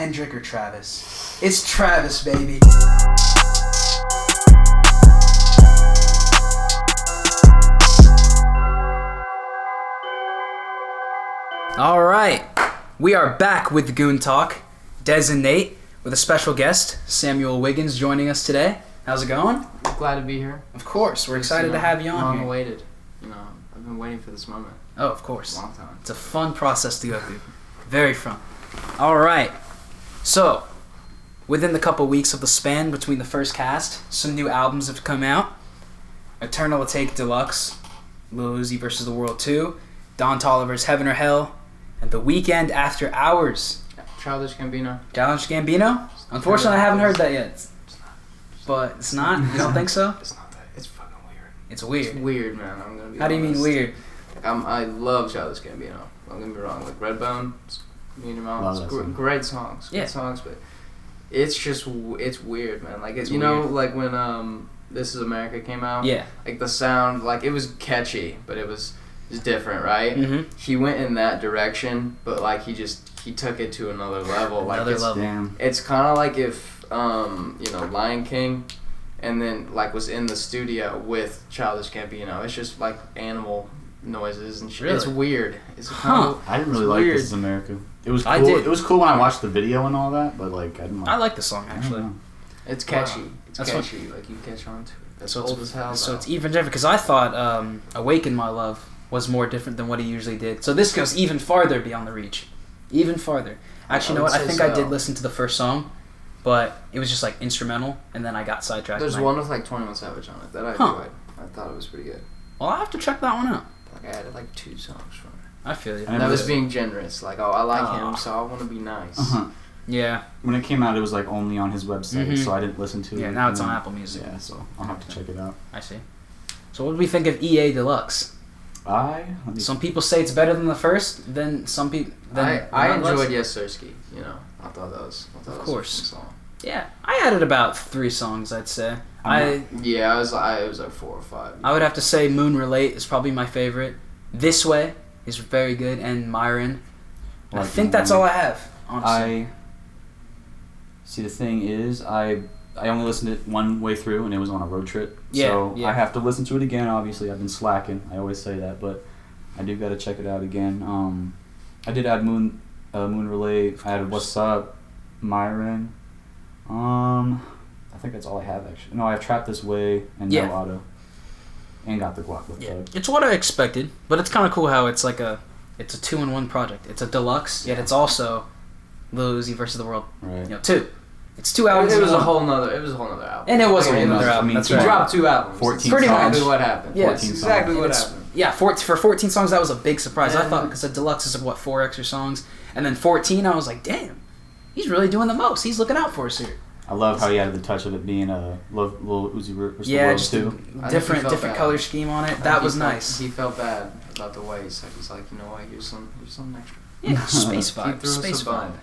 Kendrick or Travis? It's Travis, baby. All right, we are back with Goon Talk. Des and Nate with a special guest, Samuel Wiggins, joining us today. How's it going? I'm glad to be here. Of course, we're excited to have you on long here. awaited. I've been waiting for this moment. Oh, of course. A long time. It's a fun process to go through. Very fun. All right. So, within the couple weeks of the span between the first cast, some new albums have come out. Eternal Take Deluxe, Lil Uzi vs. the World 2, Don Toliver's Heaven or Hell, and The Weekend After Hours. Childish Gambino. Childish Gambino? Unfortunately, I haven't heard that yet. But it's not? You don't think so? It's not that. It's fucking weird. It's weird. It's weird, man. I'm gonna be How do you mean honest. weird? I love Childish Gambino. Don't get me wrong. Like Redbone, Me and Your Mom, it's great songs. Yeah. Good songs, but it's just it's weird, man. Like It's you know, weird. like when This Is America came out. Yeah. Like the sound, like it was catchy, but it was different, right? Mm-hmm. He went in that direction, but like he took it to another level. Like Another it's, level. Damn. It's kind of like if Lion King, and then like was in the studio with Childish Gambino. It's just like animal noises and shit. Really? It's weird. It's Huh. I didn't really like weird. This Is America. It was cool. I did. It was cool when I watched the video and all that, but like I didn't like. I like the song, I don't actually. know. It's catchy. Wow. It's That's catchy. Like you catch on to it. That's So old as hell. So though. it's even different, because I thought Awaken My Love was more different than what he usually did. So this goes even farther beyond the reach. Even farther. Actually, you know would what? I say think I so. did listen to the first song, but it was just like instrumental, and then I got sidetracked. There's and one with like 21 Savage on it that I Huh. enjoyed. I thought it was pretty good. Well, I'll have to check that one out. Like I added like 2 songs from it. I feel you. I And never that was did. being generous. Like, oh, I like Aw. him, so I want to be nice. Uh-huh. Yeah. When it came out, it was like only on his website, Mhm. so I didn't listen to it. Yeah, now it's on and then- Apple Music. Yeah, so I'll have to check it out. I see. So what do we think of EA Deluxe? Let me- Some people say it's better than the first, then some people... I enjoyed Yes Sirski. I thought that was. Of course. A fun song. Yeah, I added about 3 songs, I'd say. I'm Yeah, it was like 4 or 5. I would have to say Moon Relate is probably my favorite. This Way is very good, and Myron. I Like think that's all I have, honestly. See, the thing is, I only listened to it one way through, and it was on a road trip. Yeah, So yeah. I have to listen to it again. Obviously, I've been slacking. I always say that, but I do got to check it out again. I did add Moon Relay. I added What's Up, Myron. I think that's all I have actually. No, I have Trap This Way and Yeah. No Auto, and got the Guac with Yeah, Thug. it's what I expected, but it's kind of cool how it's like it's a 2-in-1 project. It's a deluxe, yet it's also Lil Uzi vs. the World. Right. 2. It's 2 albums. It in was a one. whole nother album. And it was a Okay, whole nother I album. mean, That's He right. dropped 2 albums. 14 Pretty Exactly much. what happened. Yeah. That's exactly And what it's- happened. Yeah, for 14 songs, that was a big surprise. I And- thought, because the deluxe is 4 extra songs, and then 14, I was like, damn, he's really doing the most. He's looking out for us here. I love how he added the touch of it being a Lil Uzi versus the Yeah, World just too. a I think different he felt bad. color scheme on it. I That think was he felt- nice. He felt bad about the way he's like, you know what? Here's some extra. Yeah, space He vibe. threw us Space a vibe. bone.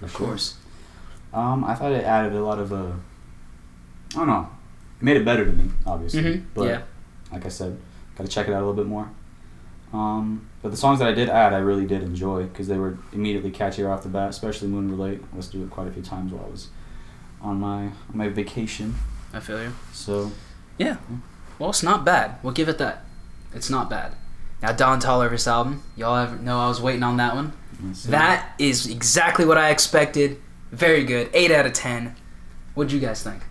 Of sure. course. I thought it added a lot of I don't know. It made it better to me, obviously. Mhm, But yeah. like I said, gotta check it out a little bit more. But the songs that I did add, I really did enjoy because they were immediately catchy right off the bat, especially Moon Relate. I listened to it quite a few times while I was on my vacation. I feel you. So Yeah. Well, it's not bad. We'll give it that. It's not bad. Now, Don Toliver's album. Y'all know I was waiting on that one. let's see. That is exactly what I expected. Very good. 8 out of 10. What'd you guys think?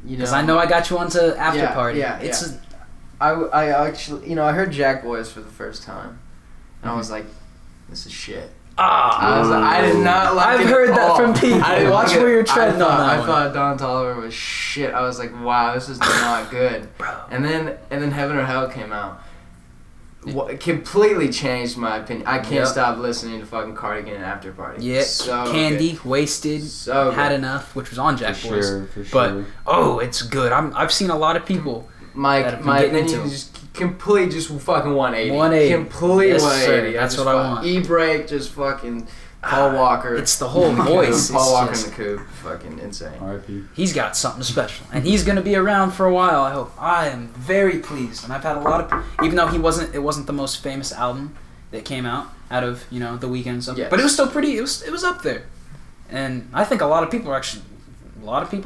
Because I know I got you onto After Yeah, Party. yeah, It's yeah. I actually, I heard Jack Boys for the first time, and I was like, this is shit. I did not like I've it heard at that all. from people. I didn't Watch like where it. you're treading on that I one. thought Don Toliver was shit. I was like, wow, this is not good. Bro. And then Heaven or Hell came out. It completely changed my opinion. I can't Yep. stop listening to fucking Cardigan and After Party. Yeah, So Candy, good. Wasted, So Had good. Enough, which was on Jack for Boys. sure, for But sure. oh, it's good. I've seen a lot of people. My that have been my getting opinion into is just complete, just fucking 180. 180. Complete Yes, 180. sir. That's just what I fuck- want. E-brake, just fucking Paul Walker. It's the whole voice. Paul It's Walker just- in the coupe. Fucking insane. R.I.P. He's got something special, and he's going to be around for a while. I hope. I am very pleased, and I've had a lot of, even though it wasn't the most famous album that came out of the Weeknd stuff, Yes. but it was still pretty. It was up there, and I think a lot of people are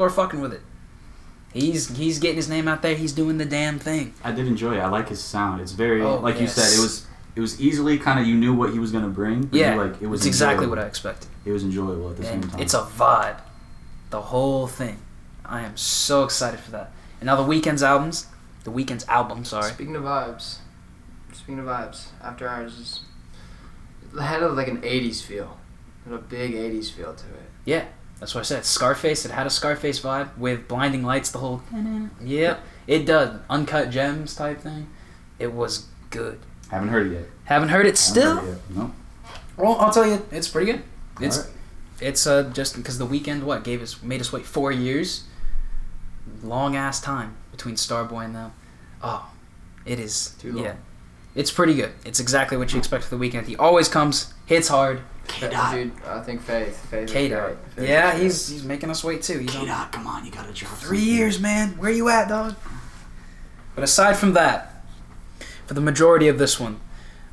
fucking with it. He's getting his name out there. He's doing the damn thing. I did enjoy it. I like his sound. It's very like you said. It was easily kind of, you knew what he was gonna bring. But it was exactly what I expected. It was enjoyable at the same time. It's a vibe, the whole thing. I am so excited for that. And now the Weeknd's album. Sorry. Speaking of vibes, After Hours had like an '80s feel. It had a big '80s feel to it. Yeah, that's what I said. Scarface. It had a Scarface vibe with blinding lights. The whole. Yeah, it does. Uncut gems type thing. It was good. Haven't heard it yet. Haven't heard it still? No. Well, I'll tell you, it's pretty good. It's just because the Weeknd made us wait 4 years. Long ass time between Starboy and them. Oh, it is too long. Yeah, it's pretty good. It's exactly what you expect for the Weeknd. He always comes, hits hard. K-Dot. Dude, I think Faith. K-Dot. Yeah, he's making us wait too. K-Dot, come on, you gotta drop 3 years, man. Where you at, dog? But aside from that, for the majority of this one,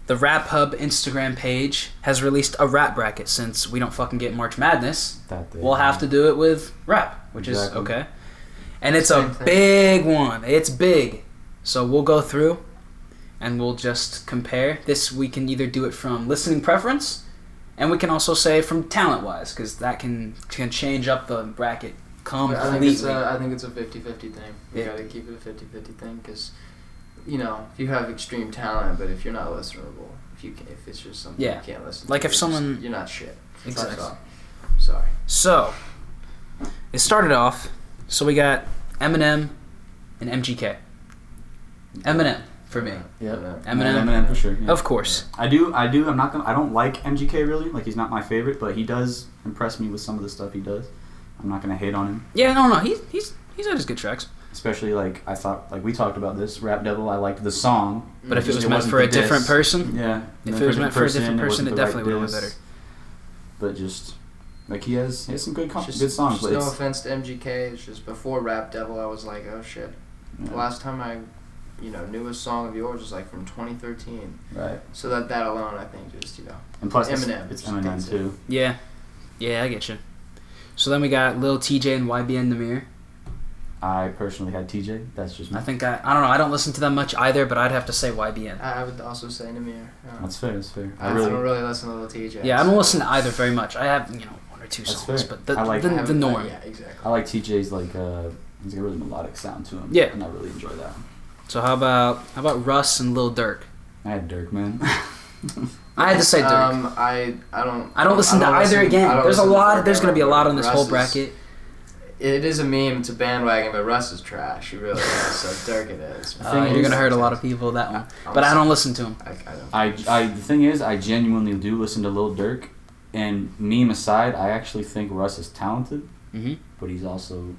the Rap Hub Instagram page has released a rap bracket. Since we don't fucking get March Madness, we'll have to do it with rap, which is okay. And it's a big one. It's big. So we'll go through and we'll just compare. This, we can either do it from listening preference, and we can also say from talent-wise, because that can change up the bracket completely. I think it's a 50-50 thing. We gotta keep it a 50-50 thing, because if you have extreme talent, but if you're not listenable, if it's just something you can't listen to, like if someone, you're not shit. Exactly. Sorry. So it started off. So we got Eminem and MGK. Eminem for me. Yeah. Eminem for sure. Yeah. Of course. I do. I don't like MGK really. Like, he's not my favorite, but he does impress me with some of the stuff he does. I'm not gonna hate on him. Yeah, no. He's had his good tracks. Especially I thought, we talked about this, Rap Devil, I liked the song. But if it was meant for a different person? Yeah. If it was meant for a different person, it definitely would have been better. But just, he has some good songs. Just no offense to MGK, it's just before Rap Devil, I was like, oh shit. Yeah. The last time I, knew a song of yours was from 2013. Right. So that alone, I think, just, And plus, Eminem. It's Eminem too. Yeah. Yeah, I get you. So then we got Lil TJ and YBN Namir. I personally had TJ. That's just me. I think I don't know. I don't listen to them much either, but I'd have to say YBN. I would also say Namir. That's fair. I don't really listen to Lil TJ. Yeah, I don't listen to either very much. I have one or two songs, but the norm. Yeah, exactly. I like TJ's he's got a really melodic sound to him. Yeah, and I really enjoy that. So how about Russ and Lil Durk? I had Durk, man. I had to say Durk. I don't listen to either again. There's a lot. There's gonna be a lot on this whole bracket. It is a meme. It's a bandwagon, but Russ is trash. He really is. So Durk it is. You're gonna hurt a lot of people with that one. But I don't listen to him. The thing is, I genuinely do listen to Lil Durk, and meme aside, I actually think Russ is talented. Mm-hmm. But he's also,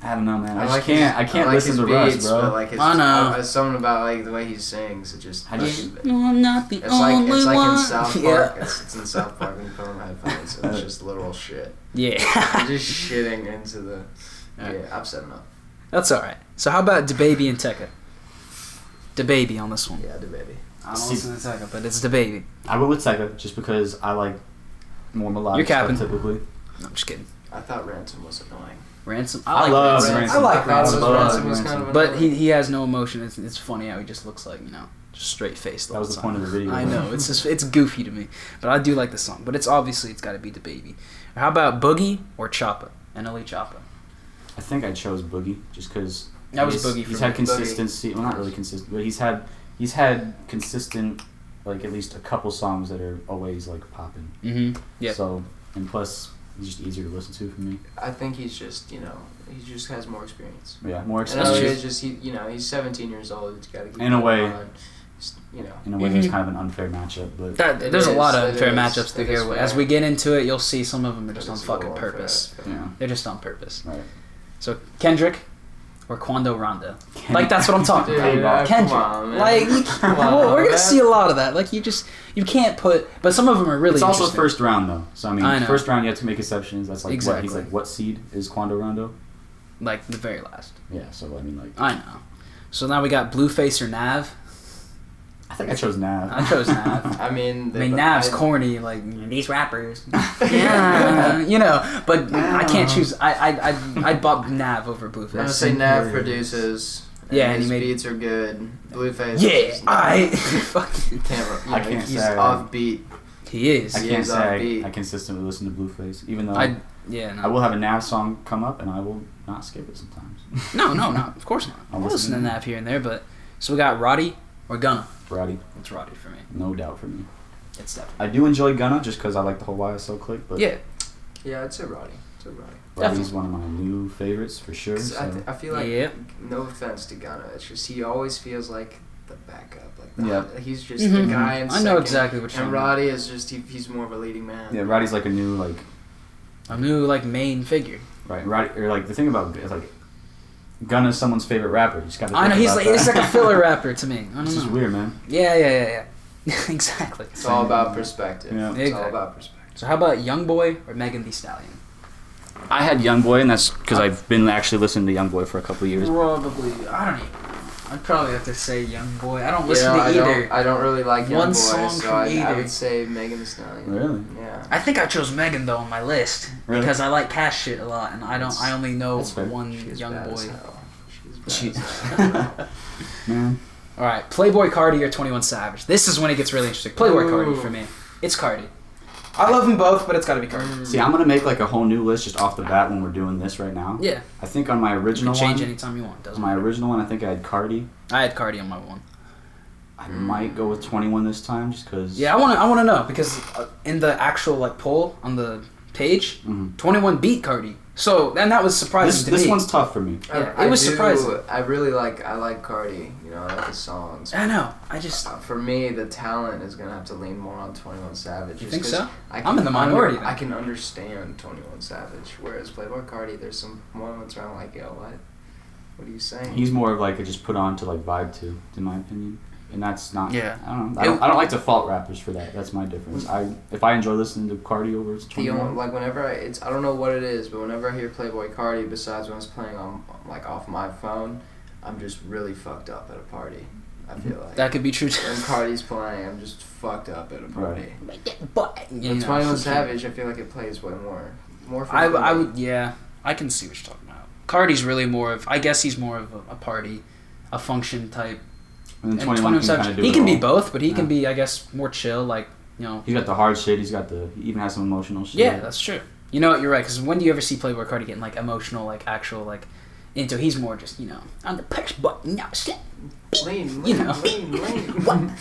I don't know, man. I can't listen to beats, Russ, bro. But I know. There's something about the way he sings. It just. I'm not the it's only it's like one. in South Park. It's in South Park when you put on headphones. It's just literal shit. Yeah. You're just shitting into the. Yeah, I've said enough. That's all right. So how about DaBaby and Tekka? DaBaby on this one. Yeah, DaBaby. I don't listen to Tekka, but it's DaBaby. I went with Tekka just because I like more melodic stuff typically. No, I'm just kidding. I thought Ransom was annoying. Ransom? I love Ransom. I like Ransom. Ransom was kind of but he has no emotion. It's funny how he just looks like, just straight faced. That was the point of the video. I know. It's goofy to me. But I do like the song. But it's got to be DaBaby. How about Boogie or Choppa? NLE Choppa. I think I chose Boogie just because Boogie. He's had consistency. Well, not really consistent, but he's had consistent, at least a couple songs that are always popping. Mm-hmm. Yeah. So, and plus, he's just easier to listen to for me. I think he's just he just has more experience. Yeah, more experience. And it's just he's 17 years old. He's got to keep in a way. In a way, there's kind of an unfair matchup, but there's a lot of unfair matchups through here. As we get into it, you'll see some of them are just on fucking purpose. Yeah. They're just on purpose. Right. So Kendrick or Quando Rondo? That's what I'm talking Dude, about. Kendrick. Come on, man. We're gonna see a lot of that. You can't put. But some of them are really. It's also first round though, so I know. First round you have to make exceptions. That's exactly. What he's what seed is Quando Rondo? The very last. Yeah, so I know. So now we got Blueface or Nav. I think I chose Nav. I chose Nav. I mean, Nav's corny, like these rappers. Yeah, you know. But I can't choose. I'd bop Nav over Blueface. I'm gonna say Nav produces. Yeah, and his beats are good. Blueface. Yeah, I fucking I can't he's say offbeat. He is. I He can't is say offbeat. I consistently listen to Blueface, even though No. I will have a Nav song come up and I will not skip it sometimes. No, of course not. I'll listen to Nav here and there, but so we got Roddy or Gunna. Roddy. It's Roddy for me. No doubt for me. It's definitely. I do enjoy Gunna just because I like the whole YSL clique, but Yeah. Yeah, I'd say Roddy. Roddy's one of my new favorites for sure. 'Cause So. I feel like, Yeah. no offense to Gunna, it's just he always feels like the backup. He's just Mhm. the guy in I second. know exactly what you're And saying. Roddy is just, he's more of a leading man. Yeah, Roddy's like a new main figure. right. Roddy, or like the thing about is like Gunna's someone's favorite rapper. You just got to. I know he's like a filler rapper to me. I don't This is know. weird, man. Yeah. Exactly. It's all about perspective. Yeah. It's Exactly. all about perspective. So how about YoungBoy or Megan Thee Stallion? I had YoungBoy, and that's because I've been actually listening to YoungBoy for a couple of years. Probably. I don't even know. I'd probably have to say YoungBoy. I don't listen You know, to either. I don't really like One Young Boy, song so from I either. would say Megan Thee Stallion. Really? Yeah. I think I chose Megan though on my list Really? because I like Cash shit a lot, and I only know That's fair. one She's young bad boy. as hell. She- She's bad as hell. Man. All right, Playboy Cardi or 21 Savage. This is when it gets really interesting. Playboy Cardi Ooh. for me. It's Cardi. I love them both, but it's got to be Cardi. See, I'm gonna make like a whole new list just off the bat when we're doing this right now. Yeah, I think on my you original can change one, anytime you want. Doesn't on my matter. original one, I think I had Cardi. I had Cardi on my one. I might go with 21 this time just because. Yeah, I want to know because in the actual like poll on the page, 21 beat Cardi. So and that was surprising to This me. one's tough for me. Yeah, it was surprising. I like Cardi. You know, I like his songs. I know. I just For me, the talent is gonna have to lean more on 21 Savage. You just think 'cause so? I I'm in the minority then. I can understand 21 Savage, whereas Playboy Cardi, there's some moments where I'm like, yo, what are you saying? He's more of like a just put on to like vibe to, in my opinion, and that's not. Yeah. I don't know. I don't like to fault rappers for that. That's my difference. If I enjoy listening to Cardi over 21. like whenever I don't know what it is, but whenever I hear Playboy Cardi, besides when it's playing on like off my phone, I'm just really fucked up at a party. I feel like that could be true too. when Cardi's playing, I'm just fucked up at a party. But you But know, 21 Savage, I feel like it plays way more. For I me. would, yeah, I can see what you're talking about. Cardi's really more of, I guess he's more of a party, a function type. And then And 21 can Savage, kind of do he it can all. be both, but he Yeah. can be, I guess, more chill, like, you know. He's got the hard shit. He even has some emotional shit. Yeah, that's true. You know what, you're right, because when do you ever see Playboy Cardi getting, like, emotional, like, actual, like, into, he's more just, you know, on the push button, now slap. Lean, You know. lean.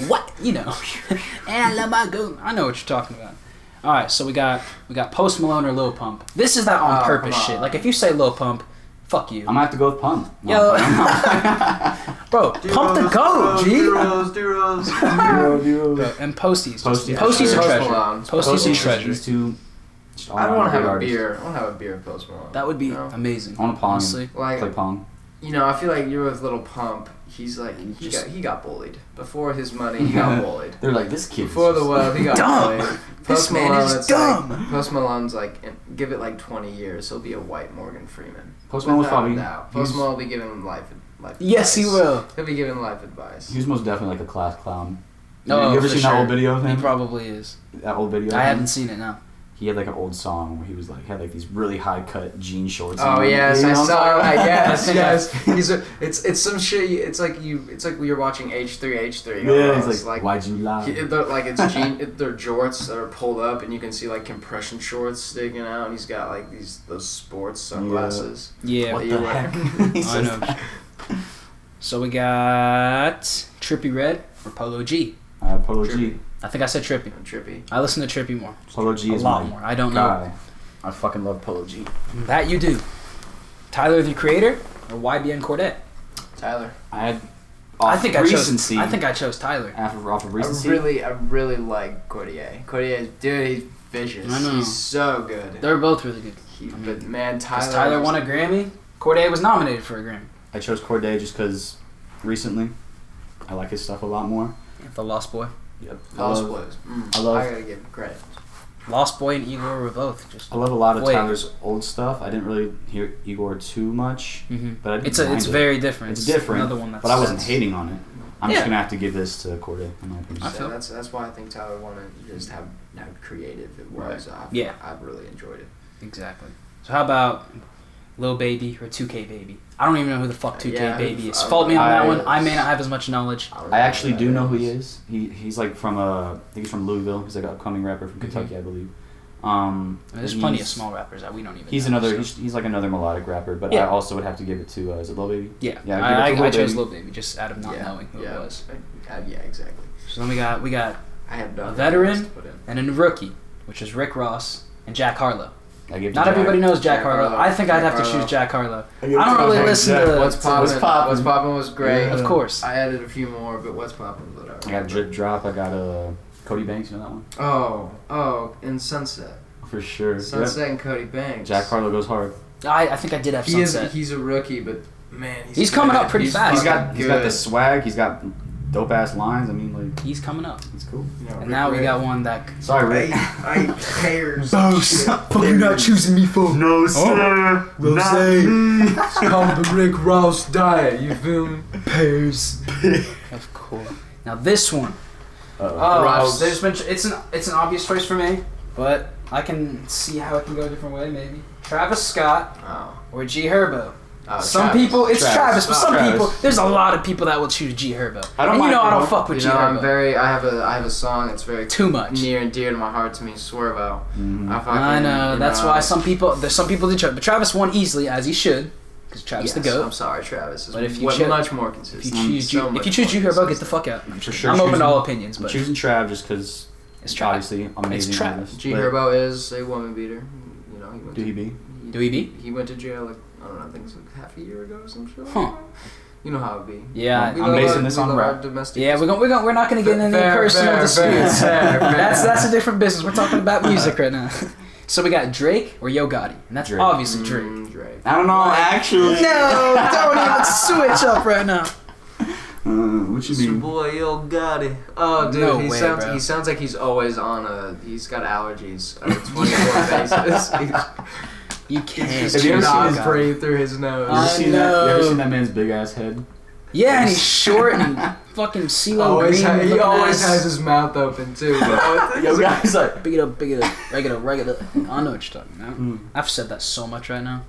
What? You know. And I love my Goon. I know what you're talking about. All right, so we got Post Malone or Lil Pump. This is that on Oh, purpose come on. shit. Like, if you say Lil Pump, fuck you. I'm gonna have to go with Pump. Yo. Bro, Pump the goat, G. Duros. Bro, and Posties. Posties. Posties are Post treasure. Malone. Posties are treasure. These two. I want to have a beer. I want to have a beer with Post Malone. That would be You know? amazing. I want to pong. Honestly. Like, Play pong. you know, I feel like you're with Little Pump. He's like he got bullied before his money. He got bullied. They're like, this kid. Before the world, he got Dumb. bullied. This man is it's dumb. Like, Post Malone's like, give it like 20 years, he'll be a white Morgan Freeman. Post Malone was Without a probably. doubt. Post Malone will be giving him life Yes, he advice. will. He'll be giving life advice. He was most definitely like a class clown. Oh, you ever for seen sure. that old video of He him? probably is. That old video. I of him? haven't seen it, no. He had like an old song where he was like had like these really high cut jean shorts. Oh on. yes, You know I what I'm saw talking that. about? Yes. It's some shit. It's like you're watching H3. Yeah, almost. he's like, why'd you lie? Like it's they're jorts that are pulled up, and you can see like compression shorts sticking out. And he's got like those sports sunglasses. Yeah. What that the you wear. heck? He I says know. that. So we got Trippie Redd or Polo G. Polo G. Trippy. I think I said Trippie. Trippy. I listen to Trippie more. Polo G A is lot my more. I don't guy. I fucking love Polo G. know. That you do. Tyler the Creator or YBN Cordae? Tyler. I had. I think recency. I chose Tyler. Off of recency. I really like Cordier. Cordier, dude, he's vicious. I know. He's so good. They're both really good. But man, Because Tyler. Tyler won a Grammy. Cordae was nominated for a Grammy. I chose Cordae just because recently I like his stuff a lot more. The Lost Boy. Yep. Lost Boys. I love- I gotta give him credit. Lost Boy and Igor were both just. I love a lot of Wait. Tyler's old stuff. I didn't really hear Igor too much, Mm-hmm. but I didn't It's mind it. very different. It's different, Another one that's. but I wasn't hating on it. I'm just gonna have to give this to Corday. So that's why I think Tyler wanted to just have creative it was. Right. I've really enjoyed it. Exactly. So how about Lil Baby or 2K Baby? I don't even know who the fuck 2K Baby is. Fault me on that one. I may not have as much knowledge. I actually do know who he is. He's like from I think he's from Louisville. He's like an upcoming rapper from Kentucky, I believe. There's plenty of small rappers that we don't even. He's know, another. So. He's like another melodic rapper, but I also would have to give it to is it Lil Baby? Yeah, yeah. I chose Lil Baby just out of not knowing who it was. Yeah, exactly. So then we got I have a veteran and a rookie, which is Rick Ross and Jack Harlow. Not everybody knows Jack Harlow. I think I'd have to choose Jack Harlow. I don't really listen to What's Poppin' was great. Of course. I added a few more, but What's Poppin' was whatever. I got Drip Drop. I got Cody Banks. You know that one? Oh, and Sunset. For sure. Sunset and Cody Banks. Jack Harlow goes hard. I think I did have Sunset. He's a rookie, but man, he's coming up pretty fast. He's got the swag. He's got dope ass lines. I mean, like he's coming up. He's cool. And now we got one that. Sorry, Rick. I cares. Boss, fuck you not choosing me for? No sir. Rosé. It's called the Rick Ross diet. You feel me? Pears. Of course. Now this one. There's been it's an obvious choice for me, but I can see how it can go a different way. Maybe Travis Scott or G Herbo. Some people, it's Travis, but some people, there's a lot of people that will choose G Herbo. I don't fuck with G Herbo. I have a song that's very too much near and dear to my heart to me, Swervo. I know, that's why some people do choose, but Travis won easily, as he should, because Travis the GOAT. I'm sorry, Travis. But if you much more consistent. If you choose G Herbo, get the fuck out. For sure, I'm open to all opinions, but I'm choosing Trav just because it's obviously amazing. It's Travis. G Herbo is a woman beater. You know, Do he be? He went to jail like, I don't know, I think it was like half a year ago or some shit. You know how it be. Yeah, I'm basing this on rap. Yeah, we're not gonna get into personal disputes. That's a different business. We're talking about music right now. So we got Drake or Yo Gotti, and that's obviously Drake. I don't know, actually. No, don't even switch up right now. What you mean? Boy, Yo Gotti. Oh, dude, No he way, sounds bro. he sounds like he's always on he's got allergies on a 24 basis. You can't. Have you ever seen his breathe through his nose? You ever seen that man's big ass head? Yeah, and he's short and fucking CeeLo Green. He always has his mouth open too. Yo, guys, like big it up, regular. I know what you're talking about. I've said that so much right now.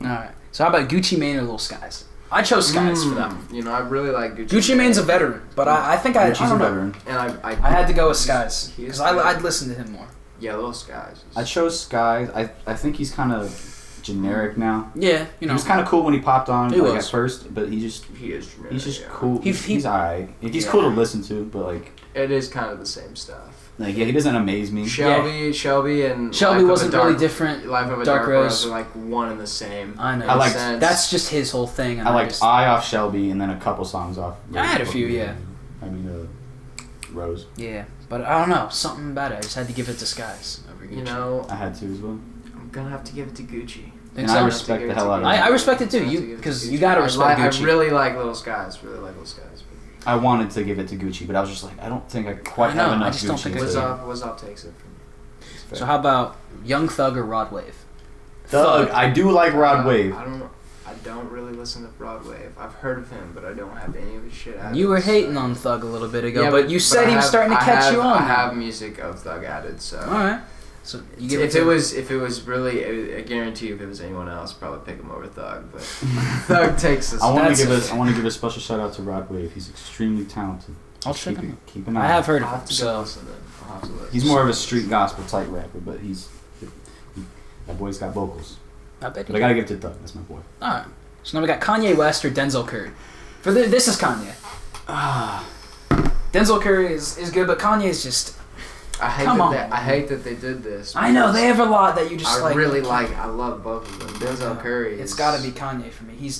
All right. So how about Gucci Mane or Lil Skies? I chose Skies for that one. You know, I really like Gucci. Gucci Mane's a veteran, but I think I Gucci's a veteran. And I had to go with Skies because I'd listen to him more. Yeah, Lil Skies. I chose Skies. I think he's kind of generic now. Yeah, you know. He was kind of cool when he popped on at first, but he is generic. He's just cool. He's alright. He's cool to listen to, but like it is kind of the same stuff. Like he doesn't amaze me. Shelby wasn't really different. Life of a Dark Rose are like one and the same. I know. That's just his whole thing. And I liked Eye off Shelby and then a couple songs off. I had a few, yeah. I mean, Rose. Yeah, but I don't know, something about it. I just had to give it to Skies over Gucci. You know, I had to as well. I'm gonna have to give it to Gucci. And I respect the hell out of it. I respect it too, because you gotta respect Gucci. I really like Lil Skies. I wanted to give it to Gucci, but I was just like, I don't think I quite have enough. I just don't think Wizop takes it from me. So how about Young Thug or Rod Wave? Thug. I do like Rod Wave. I don't really listen to Rod Wave. I've heard of him, but I don't have any of his shit. You were hating on Thug a little bit ago, but you said he was starting to catch you on. I have music of Thug added, so. All right. So you give if it was really, I guarantee you, if it was anyone else, probably pick him over Thug. But Thug takes us. I want to give a special shout out to Rod Wave. He's extremely talented. I'll check him. Keep an eye. I have heard of him. So he's more of a street gospel type rapper, but that boy's got vocals. I bet. But I gotta give it to Thug. That's my boy. All right. So now we got Kanye West or Denzel Curry. This is Kanye. Denzel Curry is good, but Kanye is just. I hate that they did this. I know they have a lot that you just like. I love both of them. Denzel Curry. It's got to be Kanye for me.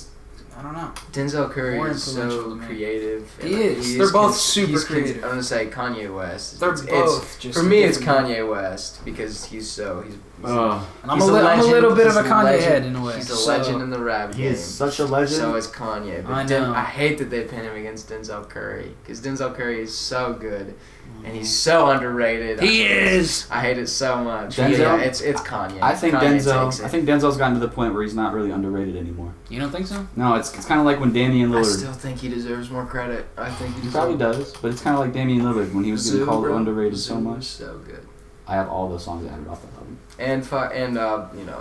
I don't know. Denzel Curry is so creative. He is. They're both super creative. I'm gonna say Kanye West. They're both just. For me, it's Kanye West because he's. And I'm a little bit of a Kanye head in a way. He's a legend in the rap game. He is such a legend. So is Kanye. But I know. I hate that they pin him against Denzel Curry because Denzel Curry is so good. and he's so underrated. He is. I hate it so much. Denzel? Yeah, it's Kanye. I think Kanye Denzel. takes it. I think Denzel's gotten to the point where he's not really underrated anymore. You don't think so? No, it's kind of like when Damian I Lillard. still think he deserves more credit. I think He probably does, but it's kind of like Damian Lillard when he was getting called underrated so much. So good. I have all those songs added off that album. And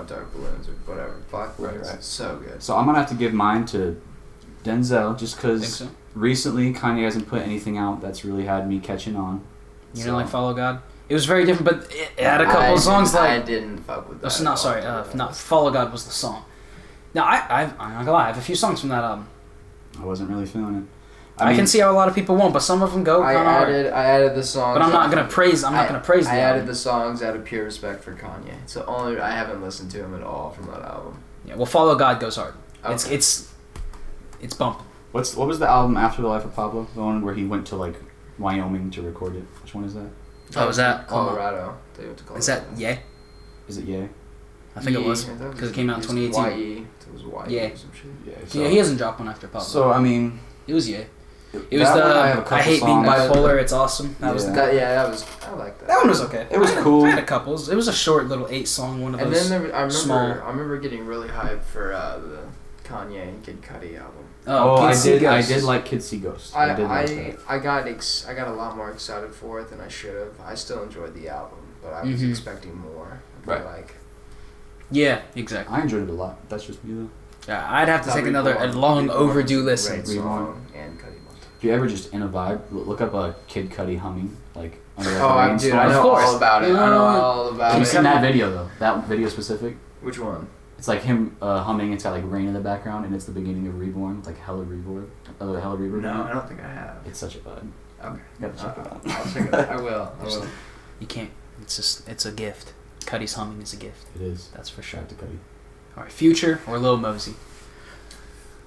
Dark Balloons or whatever. Black Balloons. Right. So good. So I'm gonna have to give mine to Denzel just Think because so? recently Kanye hasn't put anything out that's really had me catching on. You know, like Follow God. It was very different, but it had a couple of songs I like. didn't fuck with that. That's not sorry. Not Follow God was the song. Now I'm not gonna lie. I have a few songs from that album. I wasn't really feeling it. I can see how a lot of people won't, but some of them go kind of hard. I added the songs. But I'm not gonna praise. I'm not gonna praise the I album. added the songs out of pure respect for Kanye. So only I haven't listened to him at all from that album. Yeah, well, Follow God goes hard. Okay. It's bumping. What was the album after the life of Pablo? The one where he went to like Wyoming to record it. Which one is that? Oh, is that Colorado? They went to Colorado. Is that Yeah? Is it Yeah? I think it was because it came out in 2018. YE. It was YE. Yeah. Or some shit. Yeah. Yeah, he hasn't dropped one after Pablo. So I mean, It was Yeah. It was that one I have a I couple hate being songs. bipolar. It's awesome. That was Yeah. I like that. that one was okay. It was I had cool. I had a couple. It was a short little 8-song one of And those. then I small. remember getting really hyped for the Kanye and Kid Cudi album. I Kids See did Ghosts. like Kids See Ghosts. I did like that. I got a lot more excited for it than I should have. I still enjoyed the album, but I was Mhm. expecting more. I feel Right. like Yeah, exactly. I enjoyed it a lot. That's just me though. Yeah, I'd have to Thought take another Reborn- long Reborn was overdue a listen. Great song and Cudi Montage. If you're ever just in a vibe, look up a Kid Cudi humming like under like Oh, a I rainstorm. know Of course. all about it. I know all about Have you it. seen that video though? That video specific? Which one? It's like him humming. It's got like rain in the background, and it's the beginning of Reborn. It's like hella reverb. Hella reverb. No, I don't think I have. It's such a vibe. Okay. You gotta check it out. I'll check it out. I will. You can't. It's a gift. Cuddy's humming is a gift. It is. That's for sure. Shout out to Cudi. All right, Future or Lil Mosey.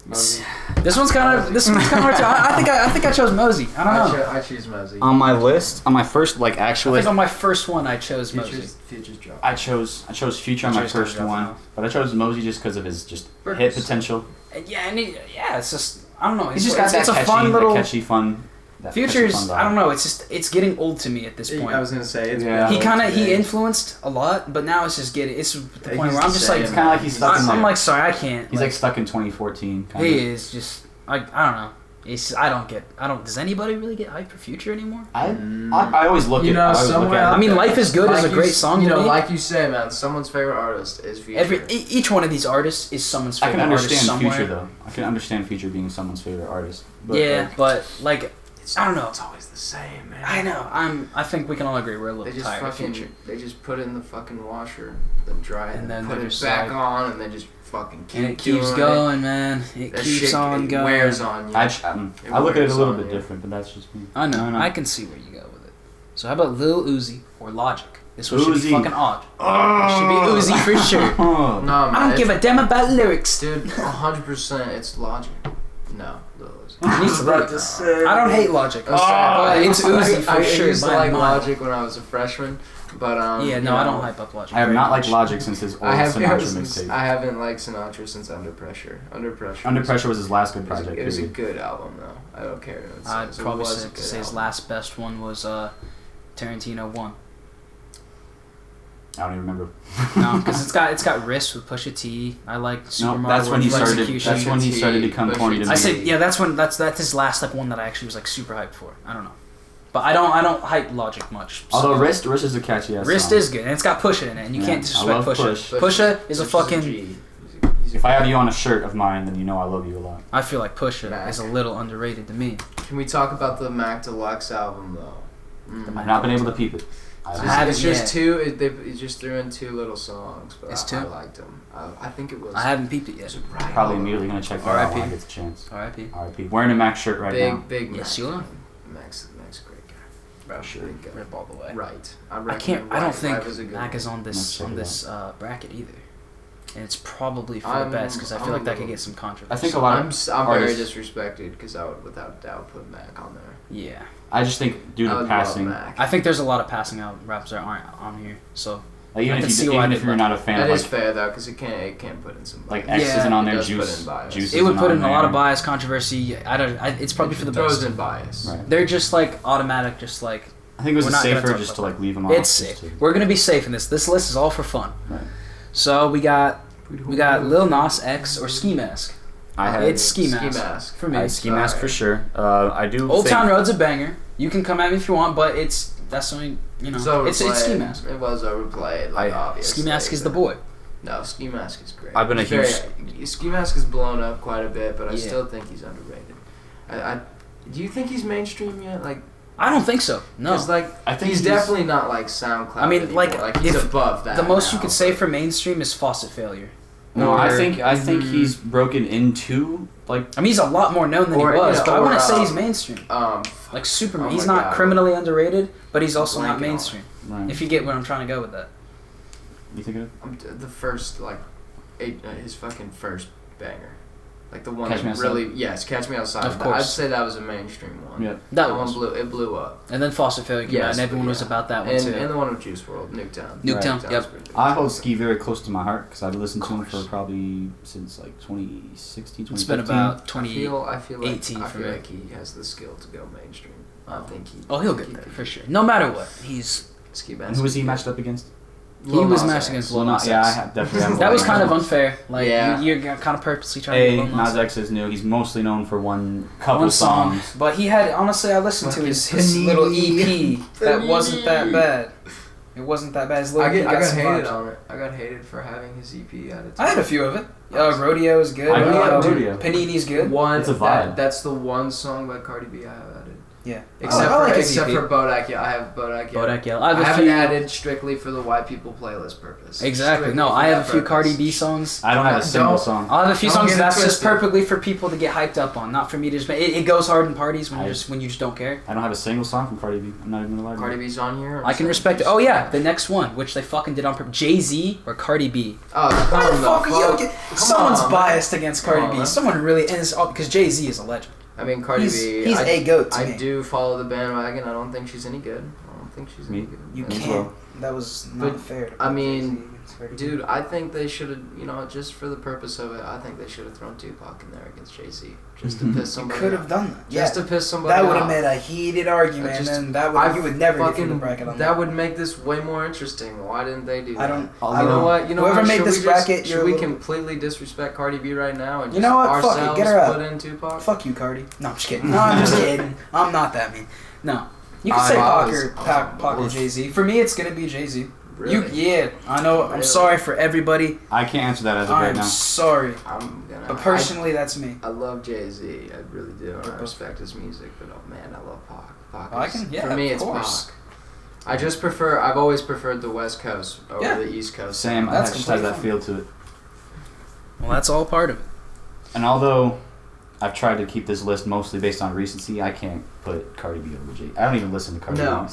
Mosey. This one's kind of hard too. I think I chose Mosey. I don't know. I choose Mosey. On my list, on my first like I actual think on my first one I chose Mosey. Future's drop. I chose Future on my Future's gonna first drop one, now. but I chose Mosey just because of his just hit Burgers. potential. Yeah, it's just I don't know. He's just got that it's a catchy, fun little. catchy fun. that catchy Future's fun vibe. I don't know. It's getting old to me at this point. I was gonna say it's Yeah. He influenced a lot, but now it's just it's the point where I'm just like It's kind of like he's stuck in I'm like like sorry I can't. he's like stuck in 2014. Kind he of. is just I don't know. I don't. Does anybody really get hyped for Future anymore? I always look at. I always look somewhere at. out I mean, there, Life is Good is a great song You to know, me. like you say, man, someone's favorite artist is Future. Each one of these artists is someone's I favorite can artist understand somewhere. Future though. I can understand Future being someone's favorite artist. But Yeah, like, but like I don't know. It's always the same, man. I know. I think we can all agree we're a They little just tired of fucking. Future. They just put it in the fucking washer, then dry it, And then put they're it just back like- on, and then just fucking keep And it keeps doing going, man. It That keeps shit, on it going. wears on you. I look at it a wears little on bit you. different, but that's just me. I know. No. I can see where you go with it. So how about Lil Uzi or Logic? This one should Uzi. be fucking odd. It should be Uzi for sure. Oh. No, man. I don't give a damn about lyrics. Dude, 100% it's Logic. No, Lil Uzi. I need to write this. I don't hate Logic. But it's Uzi for I sure. used to by like mile. Logic when I was a freshman, but Yeah, you no, I know, don't hype up Logic. I have very not much. liked Logic since his old I have Sinatra since, mixtape. I haven't liked Sinatra since Under Pressure. Under Pressure. Under Pressure was his last good It was, project. it was a period. good album though. I don't care. I'd It probably was a say, good say his album. last best one was Tarantino 1. I don't even remember. No, because it's got Risk with Pusha T. I like Super No, Mario that's when he World started. Execution. That's when he started to become Pusha corny to T. me. I say yeah. That's his last like one that I actually was like super hyped for. I don't know, but I don't hype Logic much. So. Although Wrist is a catchy ass Wrist song. is good, and it's got Pusha in it, and you Yeah, can't I disrespect love Pusha. Push. Pusha is a Pusha's fucking. G. If I have you on a shirt of mine, then you know I love you a lot. I feel like Pusha Mac. is a little underrated to me. Can we talk about the Mac Deluxe album though? I've not been able to peep it. I haven't It's just yet. It just threw in 2 little songs, but It's I 2? liked them. I think it was. I haven't peeped it it yet. was a right Probably album. immediately gonna check that out R.I.P. when I get the chance. R.I.P. R.I.P. Wearing a Mac shirt right Big now. big Yes, Mac. you are. Mac's a great guy. Bro, sure. Big guy. Rip all the way. Right. I recommend can't. I Right. don't think Right was a good Mac one. is on Let's check this it bracket either, and it's probably for I'm- the best because I feel I'm like that a could little- get some controversy. I think a lot of I'm very artists- disrespected because I would without doubt put Mac on there. Yeah, I just think due I to would passing, love Mac. I think there's a lot of passing out raps that aren't on here. So like I even can if see you why even they if you're left not a fan That of is like fair though, because it can't put in some. like bias. X Yeah, isn't on it there, does put Juice in bias. Juice it would isn't put on in a lot of there. bias, controversy. It's probably for the It throws best. in bias. Right. They're just like automatic, just like I think it was We're not gonna safer talk just about to like leave them off. It's safe. We're gonna be safe in this. This list is all for fun. Right. So we got Lil Nas X or Ski Mask. It's Ski Mask for me. Ski Mask for sure. I do. Old Town Road's a banger. You can come at me if you want, but that's only it's Ski Mask. It was overplayed. Obviously. Ski Mask is the boy. No, Ski Mask is great. I've been a huge. Ski Mask is blown up quite a bit, but I still think he's underrated. Do you think he's mainstream yet? Like, I don't think so. No, I think he's definitely not like SoundCloud. I mean, anymore. like he's above that. The most you could say for mainstream is Faucet Failure. No, I think he's broken into like. I mean, he's a lot more known than he was, but I wouldn't say he's mainstream. Like Superman, he's not criminally underrated, but he's also not mainstream. Right. If you get where I'm trying to go with that. You think of it? The first his fucking first banger. Like the one Catch that really, Catch Me Outside. Of course. I'd say that was a mainstream one. Yeah, that one blew up. And then Faucet Failure came out, and everyone was about that one too. And the one with Juice WRLD, Nuketown. Nuketown, yep. I hold Ski very close to my heart because I've listened to him for probably since like 2016, 2015. It's been about 2018 I feel like he has the skill to go mainstream. I think he'll get there for sure. No matter what, he's Ski Mask. And who was he matched up against? He was matched against Lil Nas X. Yeah, I definitely have. That was kind of unfair. Like, you're kind of purposely trying to get Lil Nas X is new. He's mostly known for one song. But he had, honestly, I listened to his little EP that wasn't that bad. It wasn't that bad. His I got hated on it. I got hated for having his EP added to I had a few of it. Rodeo is good. Rodeo. Panini's good. It's a vibe. That's the one song by Cardi B I have added. Yeah. Except for Bodak Yellow. I have Bodak Yellow. Bodak Yellow. I haven't added strictly for the white people playlist purpose. Exactly. No, I have a few Cardi B songs. I don't have a single song. I'll have a few songs that's just perfectly for people to get hyped up on, not for me to just. It goes hard in parties when you just don't care. I don't have a single song from Cardi B. I'm not even gonna lie. Cardi B's on here. I can respect it. Oh yeah, the next one, which they fucking did on purpose. Jay-Z or Cardi B. Oh, why the fuck are you? Someone's biased against Cardi B. Someone really is because Jay-Z is a legend. I mean, Cardi B. He's a goat to me. I do follow the bandwagon. I don't think she's any good. Any good. You can't. That was not fair. I mean, dude, I think they should have, just for the purpose of it, I think they should have thrown Tupac in there against Jay-Z. Just to piss somebody off. You could have done that. Just to piss somebody off. That would have made a heated argument, and you would never get through the bracket on that. That would make this way more interesting. Why didn't they do that? You know what? Whoever made this bracket, should we completely disrespect Cardi B right now and just ourselves get her out. Put in Tupac? Fuck you, Cardi. No, I'm just kidding. No, I'm just kidding. I'm not that mean. No. You can say Pac or Jay-Z. For me, it's going to be Jay-Z. Really? I know. Really? I'm sorry for everybody. I can't answer that as of right now. I'm sorry. But personally, that's me. I love Jay-Z. I really do. I respect his music, but I love Pac. For me, it's Pac. I've always preferred the West Coast over the East Coast. Same. That just has that feel to it. Well, that's all part of it. And although I've tried to keep this list mostly based on recency, I can't put Cardi B over Jay. I don't even listen to Cardi B. How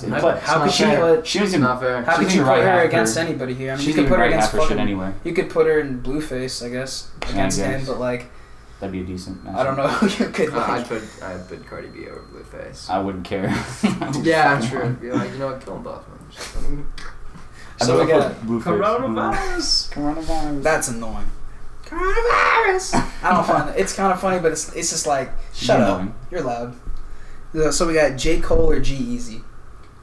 could she put? She doesn't. Not fair. How could you put her against anybody here? I mean, you could put her against fucking. Anyway. You could put her in Blueface, I guess, against him, but like. That'd be a decent match. I don't know who you could. I'd put Cardi B over Blueface. I wouldn't care. Yeah, I'm sure. I'd be like, kill them both. So we got coronavirus. That's annoying. Coronavirus. I don't find it. It's kind of funny, but it's just like shut up. You're loud. So we got J. Cole or G-Eazy.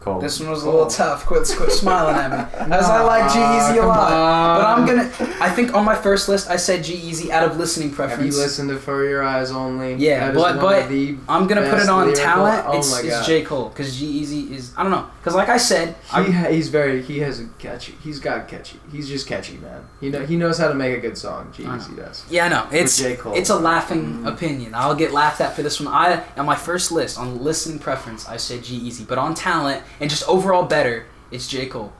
Cole. This one was a little tough. Quit smiling at me. As I like G-Eazy a lot, but I think on my first list I said G-Eazy out of listening preference. Have you listened to For Your Eyes Only? Yeah, but I'm gonna put it on talent. It's J. Cole because G-Eazy is I don't know because like I said he's got catchy. He's just catchy, man. He knows how to make a good song. G-Eazy does. Yeah, I know. It's a laughing opinion. I'll get laughed at for this one. On my first list on listening preference I said G-Eazy, but on talent and just overall better, it's J. Cole.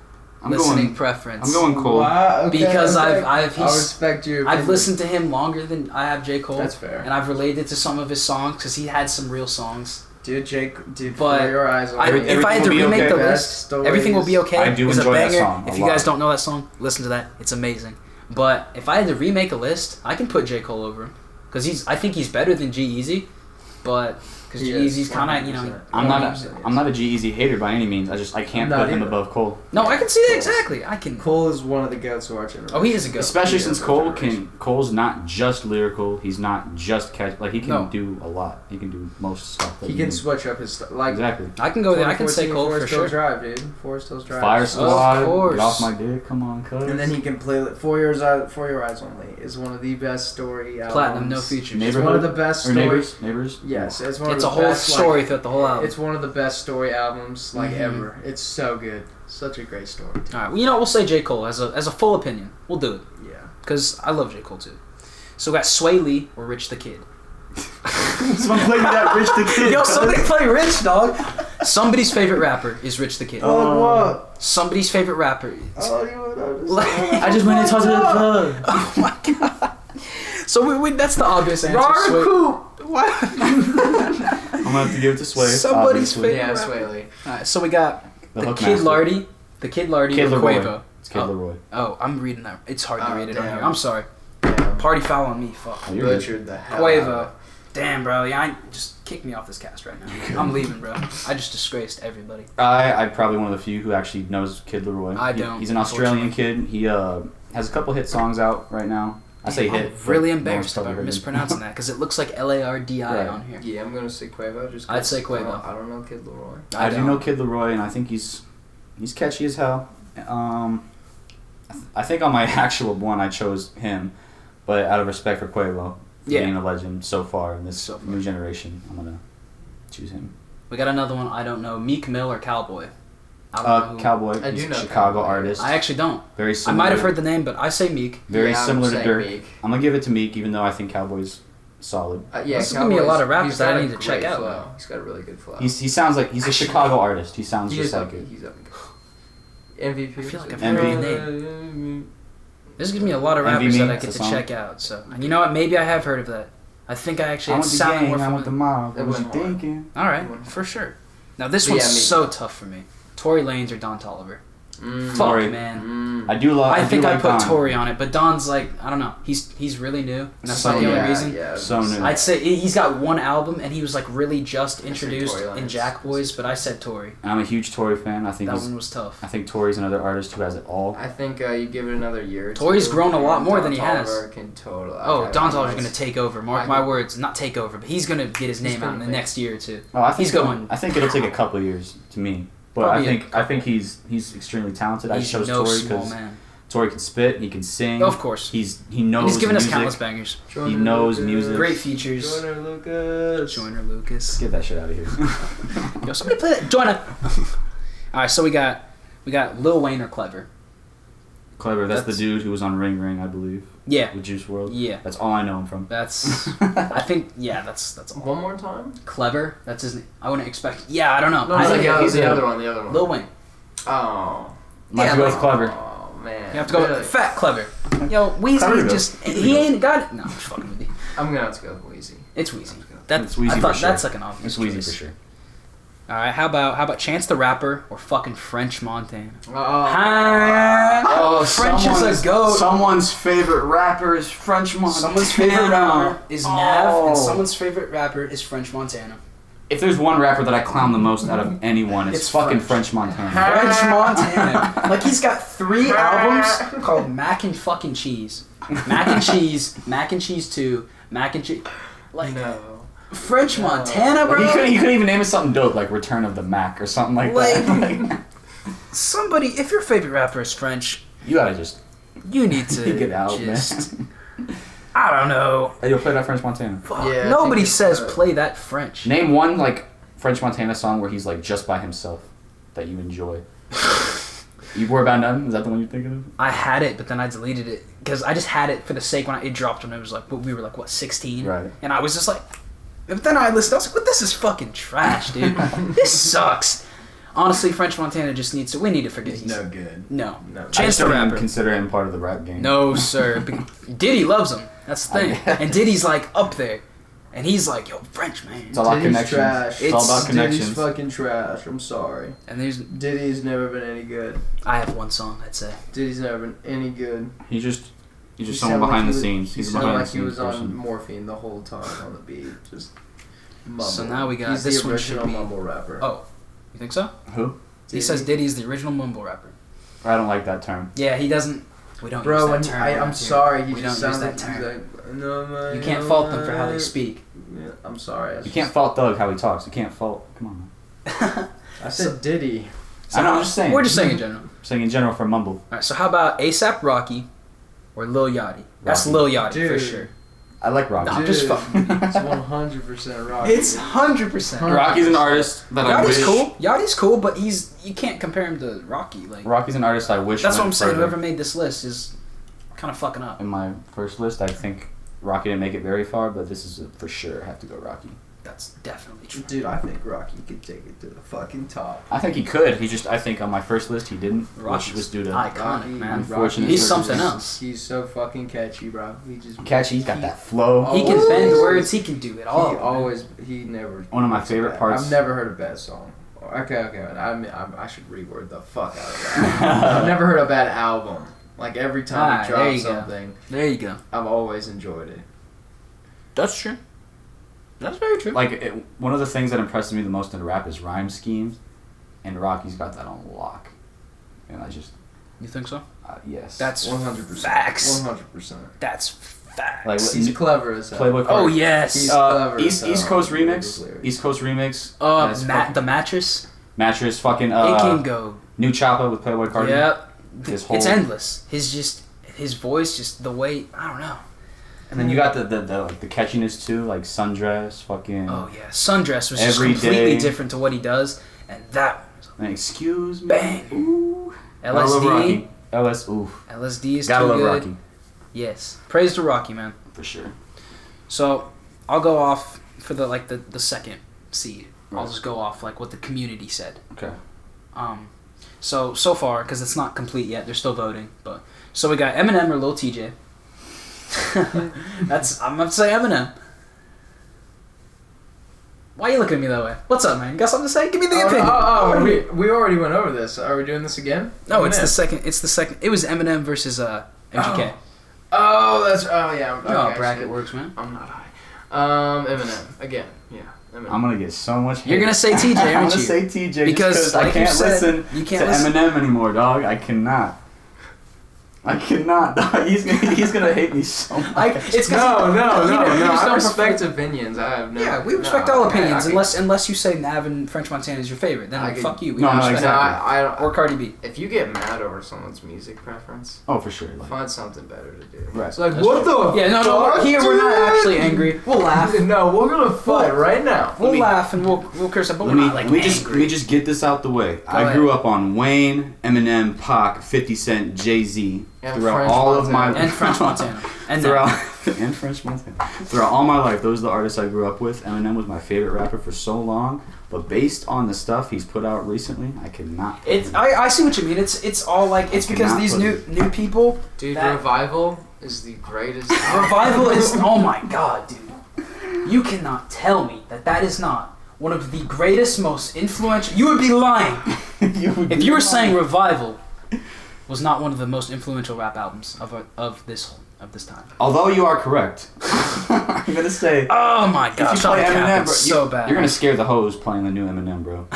Listening preference. I'm going Cole. Wow, okay, because okay. I respect your opinion. I've listened to him longer than I have J. Cole. That's fair. And I've related to some of his songs because he had some real songs. Dude, but For Your Eyes Only. If I had to remake the list, Everything Will Be Okay. I do enjoy that song. If you guys don't know that song, listen to that. It's amazing. But if I had to remake a list, I can put J. Cole over him because I think he's better than G-Eazy. But Because G-Eazy's kind of, you know. I'm not a G-Eazy hater by any means. I can't put him above Cole. No, I can see that exactly. I can. Cole is one of the goats of our generation. Oh, he is a goat. Especially since Cole's not just lyrical. He's not just catch. Like he can do a lot. He can do most stuff. He can switch up his stuff. Like exactly. I can go there. I can say Cole Forest for sure. Drive, dude. Forest Hills Drive. Fire Squad. Of course. Get off my dick. Come on, cuz. And then he can play For Your Eyes Only is one of the best story albums. Platinum, no features. It's one of the best stories. Neighbors. Yes, it's one It's of the a whole best, story throughout the whole album. It's one of the best story albums ever. It's so good. Such a great story. All right, well, you know what? We'll say J. Cole as a full opinion. We'll do it. Yeah. Because I love J. Cole too. So we got Sway Lee or Rich the Kid. Someone play that Rich the Kid. Yo, somebody play Rich, dog. Somebody's favorite rapper is Rich the Kid. What? Somebody's favorite rapper. I just went and talked to the plug. Oh my god. So we that's the obvious answer. What? I'm gonna have to give it to Sway. Somebody's obviously. favorite. Yeah, rapper. Sway Lee. Alright, so we got the Hook Kid Master. Lardy. The Kid Lardy Kid or Leroy. Quavo. It's Kid Leroy. Oh, I'm reading that. It's hard to Oh, read it on damn. here. I'm sorry. Damn. Party foul on me. Fuck. Oh, you're good. Butchered the hell out Quavo. of Damn, bro. Yeah, just kick me off this cast right now. I'm leaving, bro. I just disgraced everybody. I'm probably one of the few who actually knows Kid Leroy. I don't, He's an Australian kid. He has a couple hit songs out right now. I say hit. I'm really but embarrassed no one's about probably mispronouncing that because it looks like Lardi Right. on here. it. Yeah, I'm gonna say Quavo. Just I'd say Quavo. I don't know Kid Leroy. I do know Kid Leroy, and I think he's catchy as hell. I think on my actual one I chose him, but out of respect for Quavo, being a legend so far in this new generation, I'm gonna choose him. We got another one. I don't know. Meek Mill or Cowboy. I don't know. Cowboy. I do He's a know Chicago Cowboy. artist. I actually don't. Very I similar. might have heard the name, but I say Meek. Very Yeah, similar I'm to saying Dirk. Meek. I'm gonna give it to Meek, even though I think Cowboy's solid. Yeah, This is gonna be a lot of rappers he's that I got a need to check great out. flow. He's got a really good flow. He sounds like he's a Chicago artist. He sounds just like it. He's up and good. MVP. I feel like I've heard the name. This gives me a lot of Envy rappers Me, that I that's get a to song. check out. So, and you know what? Maybe I have heard of that. I think I actually I had want the sounded more gang, I want the familiar. mob. What It was you went hard. thinking? All right, for sure. Now this But one's yeah, Meek. so tough for me. Tory Lanez or Don Toliver. Fuck, Tory. man. I do love. I think do I like put Don. Tory on it, but Don's like, I don't know. He's really new, and that's So not the new. only reason. Yeah, So new. I'd say he's got one album, and he was like really just say introduced Tory in Lanez. Jack Boys, but I said Tory. And I'm a huge Tory fan. I think That he's, one was tough. I think Tory's another artist who has it all. I think you give it another year. Or Tory's two, grown a lot more Don than he has. Toliver Can totally. Oh, Don Toliver's gonna take over. Mark I my think- words, not take over, but he's gonna get his name out in the gonna next year or two. Oh, I think He's going. I think it'll take a couple years to me, but Probably I think he's extremely talented. I He's chose no Tory small because man. Tory can spit, he can sing. Of course. He And knows. he's given us music. countless bangers. He knows music. Great features. Joyner Lucas. Joyner Lucas. Get that shit out of here. Yo, somebody play that. Joyner. All right, so we got Lil Wayne or Clever. Clever. That's the That's- dude who was on Ring Ring, I believe. Yeah. With Juice WRLD. Yeah. That's all I know him from. That's. I think. Yeah. That's all. One more time. Clever. That's his name. I wouldn't expect. Yeah. I don't know. No, I he's think the, he's the a- other one. The other one. Lil Wayne. Oh. Might Yeah, go with like- Clever. Oh man. You have to go Really? with Fat Clever. Yo, Weezy Clever just goes. he ain't got it. No, I'm just fucking with you. I'm gonna have to go with Weezy. It's Weezy. That's It's Weezy I thought for sure. that's like an obvious It's Weezy choice. for sure. All right, how about Chance the Rapper or fucking French Montana? Oh, French is a goat. Someone's favorite rapper is French Montana. Someone's favorite rapper is Nav, Oh. and someone's favorite rapper is French Montana. If there's one rapper that I clown the most out of anyone, it's It's fucking French. French Montana. French Montana. Like he's got 3 albums called Mac and fucking Cheese. Mac and Cheese, Mac and Cheese 2, Mac and Cheese. Like No. French Montana, Like, bro. he couldn't even name it something dope like Return of the Mac or something like that. Like, Somebody, if your favorite rapper is French, you gotta just you need to get out, just, man. I don't know. Hey, you'll play that French Montana. Yeah, I Nobody think says it's, play that French. Name one like French Montana song where he's like just by himself that you enjoy. You Were About Nothing? Is that the one you're thinking of? I had it, but then I deleted it because I just had it for the sake when it dropped when it was like we were like what 16, Right. and I was just like, but then I listened. I was like, well, this is fucking trash, dude. This sucks. Honestly, French Montana just needs to. We need to forget. He's no good. No. No. I Chance just the don't even Rapper. consider him part of the rap game. No, sir. Diddy loves him. That's the thing. And Diddy's like up there, and he's like, yo, French man. It's all about Diddy's connections. trash. It's all It's- about connections. Diddy's fucking trash. I'm sorry. And there's, Diddy's never been any good. I have one song I'd say. Diddy's never been any good. He's just He someone sounded behind like the he was- scenes. He He's a sounded behind like the he scenes was on person. morphine the whole time on the beat. Just Mumble. So now we got He's this the one should original be. mumble rapper. Oh, you think so? Who? He says Diddy's the original mumble rapper. I don't like that term. Yeah, he doesn't. We don't Bro, use that term. I'm around sorry. here. He We just don't use sounded that term. like, no, You can't fault them for how they speak. Yeah, I'm sorry. You can't fault Doug how he talks. You can't fault. Come on, man. I said Diddy. I know. I'm just saying. We're just saying in general. I'm saying in general for mumble. All right. So how about ASAP Rocky or Lil Yachty? That's Rocky. Lil Yachty for Dude. sure. I like Rocky. I'm just fucking. It's 100% Rocky. It's 100%. Rocky's an artist that I wish. Yachty's cool. Yachty's cool, but you can't compare him to Rocky. Like Rocky's an artist I wish. that's what I'm went saying. further. Whoever made this list is kind of fucking up. In my first list, I think Rocky didn't make it very far, but this is for sure. I have to go Rocky. That's definitely true. Dude, I think Rocky could take it to the fucking top. I think he could. I think on my first list he didn't, which was due to iconic, man. unfortunate He's circumstances. something else. He's so fucking catchy, bro. He just Catchy. He's got that flow. He can Always. bend words. He can do it all. He never. One of my makes a favorite bad- parts- I've never heard a bad song. Okay. I should reword the fuck out of that. I've never heard a bad album. Like every time he there drops you go. something, There you go. I've always enjoyed it. That's true. That's very true. Like one of the things that impresses me the most in rap is rhyme schemes, and Rocky's got that on lock. And I just You think so? yes. That's 100%. facts. 100%. That's facts. Like He's clever as hell. Playboy Oh Cardi. yes. He's clever East as hell. Coast With his remix. lyrics. East Coast remix. That's fucking- The mattress. Mattress. Fucking it can go. New Choppa with Playboy Cardi. Yep. His It's whole- endless. His voice, just the way, I don't know. And then you got the like the catchiness too, like Sundress, fucking. Oh yeah, Sundress was just Every completely day. different to what he does, and that Man, excuse me. Bang. Ooh. I love LSD. Rocky. Ooh. LSD is Gotta too love good. Rocky Yes, praise to Rocky, man. for sure. So I'll go off for the second seed. I'll Right. just go off like what the community said. Okay. So far, because it's not complete yet, they're still voting. But so we got Eminem or Lil TJ. I'm gonna say Eminem. Why are you looking at me that way? What's up, man? You got something to say? Give me the opinion. We already went over this. Are we doing this again? No, it's Eminem. the second. It's the second. It was Eminem versus MGK. Oh yeah. You know how Okay, bracket shit. works, man. I'm not high. Eminem again. Yeah, Eminem. I'm gonna get so much hate. You're gonna say TJ, I'm aren't gonna you? say TJ Because, just like I you can't said, listen you to can't listen- Eminem anymore, dog. I cannot. I cannot. Dog. He's gonna hate me so much. It's No. I don't respect opinions. I have no. Yeah, we respect all opinions, unless you say Nav and French Montana is your favorite. Then I could- fuck you. We No, don't no, respect exactly. that. Or Cardi B. If you get mad over someone's music preference, Oh, for sure. Like, find something better to do. Right. It's like, That's what true. the? Yeah, no. fuck, Here we're not dude? actually angry. We'll laugh. No, we're gonna fight right now. We'll laugh and we'll curse up, but we're not like let me angry. just get this out the way. I ahead. grew up on Wayne, Eminem, Pac, 50 Cent, Jay-Z And throughout French all of my Montana. And French Montana. And throughout and French Montana. Throughout all my life, those are the artists I grew up with. Eminem was my favorite rapper for so long, but based on the stuff he's put out recently, I cannot. It's I see what you mean. It's all like it's because cannot these put new people. Dude, that- Revival is the greatest. Revival is oh my god, dude. You cannot tell me that is not one of the greatest, most influential. You would be lying if you were saying Revival was not one of the most influential rap albums of this time. Although you are correct, I'm gonna say. Oh my If you gosh, play I'm Eminem, capping bro, so bad. you're gonna scare the hoes playing the new Eminem, bro.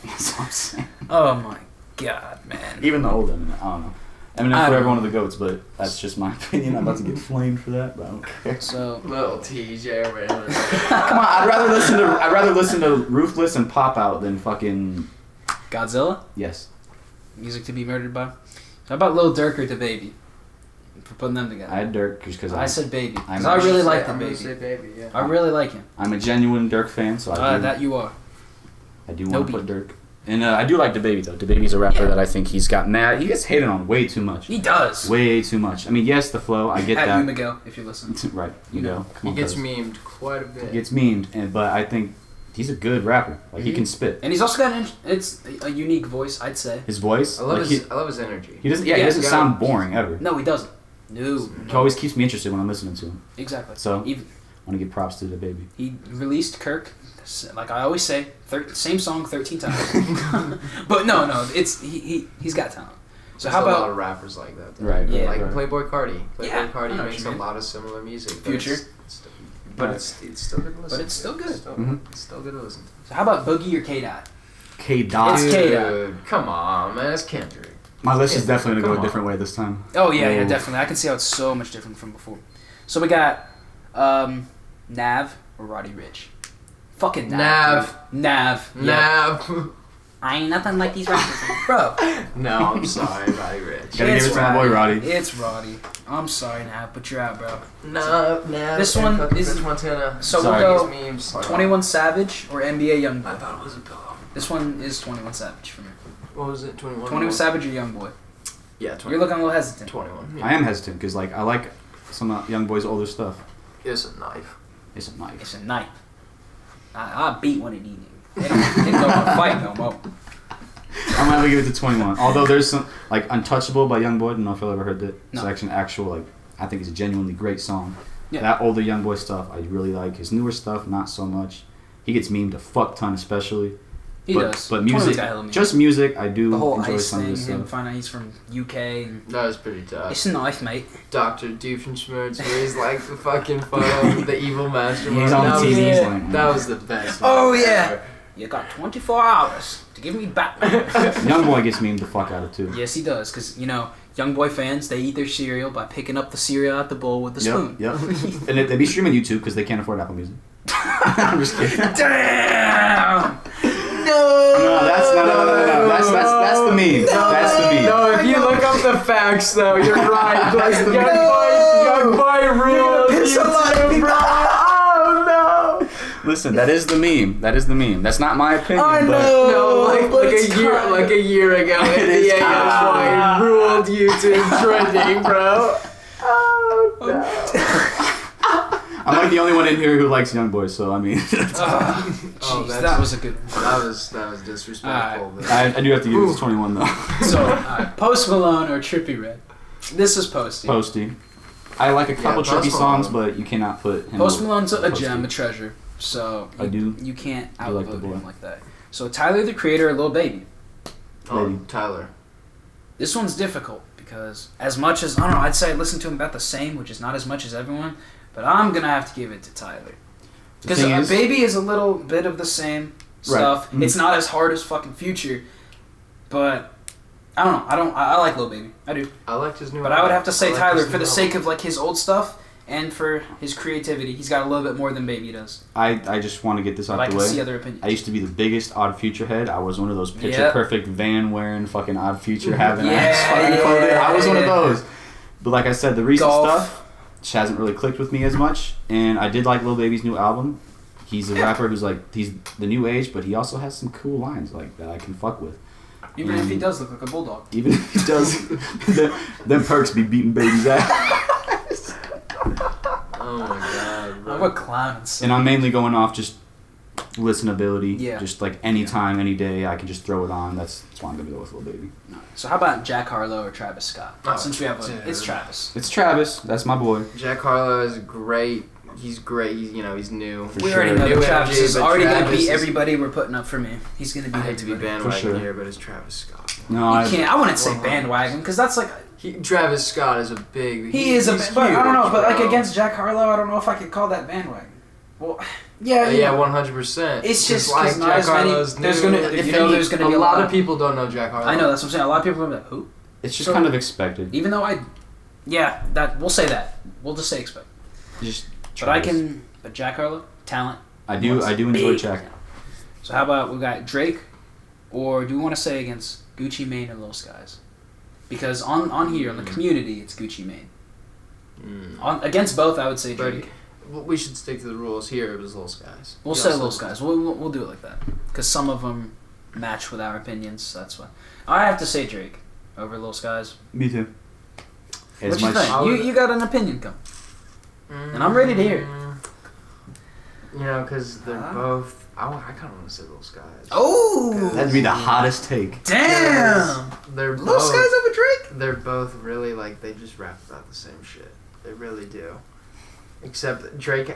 That's what I'm saying. Oh my god, man. Even the old Eminem, I don't know. Eminem's forever one of the goats, but that's just my opinion. I'm about to get flamed for that, but I don't care. So Little TJ over here. Come on, I'd rather listen to Ruthless and Pop Out than fucking Godzilla, yes. music to be murdered by. How about Lil Durk or DaBaby? For putting them together. I had Dirk just because I said Baby. I'm Because I really like I'm the gonna say Baby. baby, yeah. I really like him. I'm a genuine Dirk fan, so That you are. I do No want to beat. put Dirk. And I do like DaBaby though. DaBaby's a rapper Yeah. that I think he's got mad. He gets hated on way too much. He does. Way too much. I mean, yes, the flow. I get At that. you, Miguel, if you listen. Right, you You know. know. Come He on, gets cuz. memed quite a bit. He gets memed, but I think he's a good rapper. Like he can spit. And he's also got it's a unique voice, I'd say. His voice. I love like his I love his energy. he doesn't. Yeah, He doesn't he's sound got- boring ever. No, he doesn't. No. He always keeps me interested when I'm listening to him. Exactly. So Even, I want to give props to DaBaby. he released Kirk, like I always say, same song 13 times. But no, it's he's got talent. So There's how a lot about of rappers like that. Though. Right. Yeah. Like right. Playboy Cardi. Playboy Yeah, Cardi I know what makes you a mean. lot of similar music. but Future. it's But it's still good to listen. But it's still good. It's still good to listen to. So how about Boogie or K-Dot? K-Dot. It's K-Dot. Dude, come on, man. It's Kendrick. My list is definitely going to go a Come on. different way this time. Oh yeah, Ooh. definitely. I can see how it's so much different from before. So we got Nav or Roddy Ricch. Fucking Nav. Nav. Dude. Nav. Yeah. I ain't nothing like these rappers, bro. No, I'm sorry, Roddy Ricch. Gotta give it to my boy Roddy. It's Roddy. I'm sorry, Nav, but you're out, bro. Nav. This one is Montana. So Sorry. we'll go memes. 21 Savage or NBA Youngboy. I thought it was a pillow. This one is 21 Savage for me. What was it? 21. 21 Savage or Youngboy. Yeah, 21. You're looking a little hesitant. 21. I am hesitant because like I like some Young Boy's older stuff. It's a knife. It's a knife. It's a knife. I beat one of these. They don't want to fight no more. I'm gonna give it to 21. Although there's some like Untouchable by Young Boy. I don't know if you'll ever heard that. It's No. actually an actual like I think it's a genuinely great song. Yeah. That older Young Boy stuff I really like. His newer stuff not so much. He gets memed a fuck ton especially. He but, does. But 21's music, got hella memes. just music, I do The whole enjoy ice some of thing, his him stuff. finding out he's from UK. And That was pretty tough. it's a knife, mate. Dr. Doofenshmirtz, where he's like the fucking photo of the evil mastermind. He's on That the was- TV. He's like, That was the best. Oh, one yeah. ever. You got 24 hours to give me back. Young Boy gets memed the fuck out of too. Yes, he does, because, you know, Young Boy fans, they eat their cereal by picking up the cereal out the bowl with the spoon. Yep. And they be streaming YouTube because they can't afford Apple Music. I'm just kidding. Damn! No, that's no. That's the meme. That's the meme. No, if you look up the facts, though, you're right. Like, young boy rules. Piss a lot of people off. Oh no! Listen, that is the meme. That is the meme. That's not my opinion. I but know. No, It's like a year ago, It is NBA kinda- Youngboy ruled YouTube trending, bro. Oh no! I'm like the only one in here who likes Young Boy, so I mean, Jeez, that's- that was a good one. That was disrespectful. but- I do have to give it to 21 though. So, Post Malone or Trippie Redd? This is Posty. Posty. I like a couple Yeah, trippy Post songs, Malone. but you cannot put him. Post over Malone's a Posty. gem, a treasure. So I do. You can't I like outvote the boy. him like that. So Tyler the Creator or Lil Baby? Baby. Tyler. This one's difficult because as much as I don't know, I'd say I listen to him about the same, which is not as much as everyone. But I'm gonna have to give it to Tyler The because thing is- Baby is a little bit of the same stuff. Mhm. It's not as hard as fucking Future, but I don't know. I like Lil Baby. I do. I liked his new. But I would have to say I liked Tyler his for new the sake of like his old stuff and for his creativity. He's got a little bit more than Baby does. I just want to get this But out I the can way. see other opinions. I used to be the biggest Odd Future head. I was one of those picture Yep. perfect van wearing fucking Odd Future having Yeah, ass fucking clothing. I was one of yeah. those. But like I said, the recent Golf. stuff hasn't really clicked with me as much. And I did like Lil Baby's new album. He's a rapper who's like he's the new age, but he also has some cool lines like that I can fuck with. Even if he does look like a bulldog. Even if he does, them perks be beating baby's ass. Oh my god, bro. I'm a clown. And I'm mainly going off just listenability. Yeah. Just like anytime, any day, I can just throw it on. That's why I'm gonna go with Lil Baby. So how about Jack Harlow or Travis Scott? Oh, Since we have dude. it's Travis. It's Travis. That's my boy. Jack Harlow is great. He's great. He's he's new. For We sure. already know New that Travis energy, is but already gonna Travis beat is- everybody we're putting up for me. He's gonna beat I hate to be everybody. bandwagon sure. here, but it's Travis Scott. No, You can't. I wouldn't say 100. bandwagon because that's like Travis Scott is a big. he is a. he's But I don't know. huge, But like bro. against Jack Harlow, I don't know if I could call that bandwagon. Well, yeah, Yeah, 100%. It's just like 'cause not as many- there's gonna- if you know there's gonna be a a lot lot. of people don't know Jack Harlow. I know that's what I'm saying. A lot of people are gonna be like, who? it's just So- kind of expected. Even though that we'll say that. We'll just say expect. Just But I Travis. can. But Jack Harlow, talent. I do enjoy Big Jack. talent. So how about we got Drake, or do we want to say against Gucci Mane and Lil Skies? Because on here on the community, it's Gucci Mane. On against both, I would say But Drake. we should stick to the rules here. It was Lil Skies. We'll He say also- Lil Skies. We'll do it like that. Because some of them match with our opinions. So that's why I have to say Drake over Lil Skies. Me too. As What you much think? I would- You got an opinion, come. And I'm ready to hear it. Because they're both. I kind of want to say Lil Skies. Oh, that'd be the hottest take. damn! They're Lil both. Skies over Drake? They're both really they just rap about the same shit. They really do. Except Drake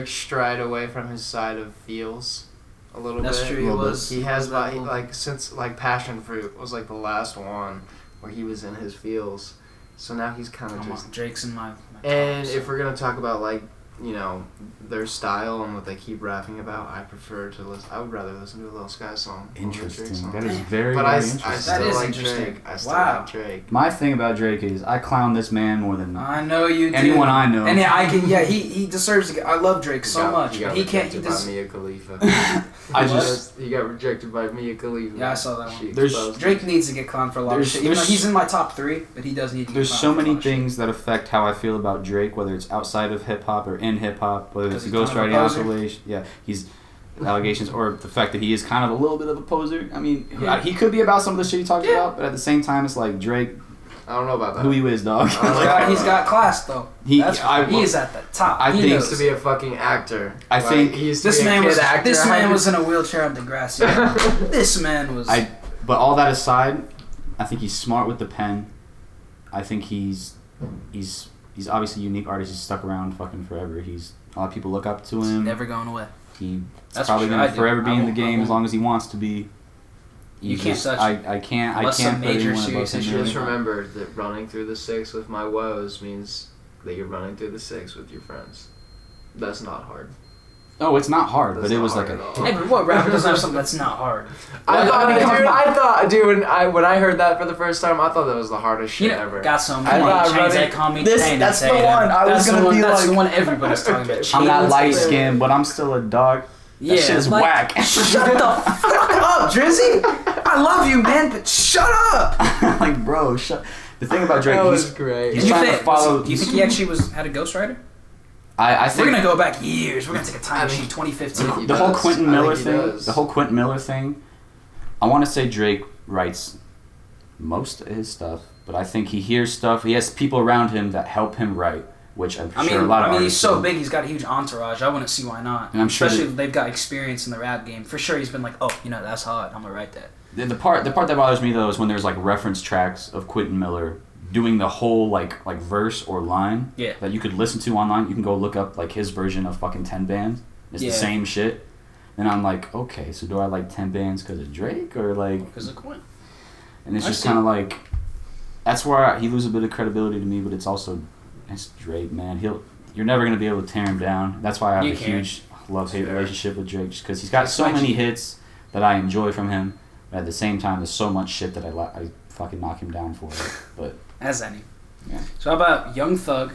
strayed away from his side of feels a little That's bit. true. He was. He has that little- since Passion Fruit was the last one where he was in his feels. So now he's kind of Come just. on, Drake's in my And top, if we're gonna talk about you know, their style and what they keep rapping about, I prefer to listen. I would rather listen to a Lil Sky song. Interesting. That is very, but very I interesting. still That is like interesting. Drake. I still Wow. like Drake. My thing about Drake is I clown this man more than I know you do. anyone I know. And yeah, I can. Yeah, he deserves to get. I love Drake so much, He got but he can't. He rejected by does. Mia Khalifa. He got rejected by Mia Khalifa. Yeah, I saw that one. She There's- exposed him. Drake needs to get clowned for a lot of There's- shit. Even though there's- he's in my top 3, but he does need to get There's clowned so for a many lot of shit. things that affect how I feel about Drake, whether it's outside of hip hop or in hip hop, whether it's Because the he's kind of a ghostwriting poser. allegations. Yeah, he's allegations, or the fact that he is kind of a little bit of a poser. I mean, he could be about some of the shit he talks about, but at the same time, it's like Drake, I don't know about that. who he is, dog. He's got class though. He- That's I- he is at the top. I he think- He knows. used to be a fucking actor. I think he used to This be a man kid was. actor. This man was in a wheelchair on Degrassi. This man was. But all that aside, I think he's smart with the pen. I think he's obviously a unique artist. He's stuck around fucking forever. A lot of people look up to him. never going away. He's That's probably for sure. gonna I do. forever be I in the won't- game I as long as he wants to be. You can't touch him. I can't Unless some put major anyone above serious him. issue really. Just remember that running through the 6 with my woes means that you're running through the 6 with your friends. That's not hard. Oh, it's not hard, That's but it not was hard like at a. all. Hey, but what rapper doesn't have something that's not hard? I thought, dude, when I heard that for the first time, I thought that was the hardest shit You know, ever. got some. I thought Chains running- that call me This- Chain that's and the say one. that. I was That's the gonna one- be That's the like- one everybody's talking about. I'm not Chains. light skinned, but I'm still a dog. Yeah, That shit is like, whack. Shut the fuck up, Drizzy. I love you, man, but shut up. Like, bro, shut. The thing about Drake, That was he's great. he's Do you trying to think? follow. Do you think he actually had a ghostwriter? I We're think gonna go back years. We're gonna take a time I machine. mean, 2015. he the whole does. Quentin I Miller think he thing. does. The whole Quentin Miller thing. I want to say Drake writes most of his stuff, but I think he hears stuff. He has people around him that help him write, which I'm sure a lot of he's artists so do. big. He's got a huge entourage. I wouldn't see why not. And I'm sure especially that- if they've got experience in the rap game. For sure, he's been like, oh, you know, that's hot. I'm gonna write that. The part that bothers me though is when there's like reference tracks of Quentin Miller doing the whole like verse or line Yeah. that you could listen to online. You can go look up like his version of fucking 10 bands. It's Yeah. the same shit. And I'm like, okay, so do I like 10 bands because of Drake or like? Because of Quentin. And it's I just see. kind of like, that's where he loses a bit of credibility to me. But it's also, it's Drake, man. You're never gonna be able to tear him down. That's why I have You a can't. huge love-hate Sure. relationship with Drake, just because he's got It's so like many he- hits that I enjoy from him. But at the same time, there's so much shit that I fucking knock him down for. But As any. Yeah. So how about Young Thug,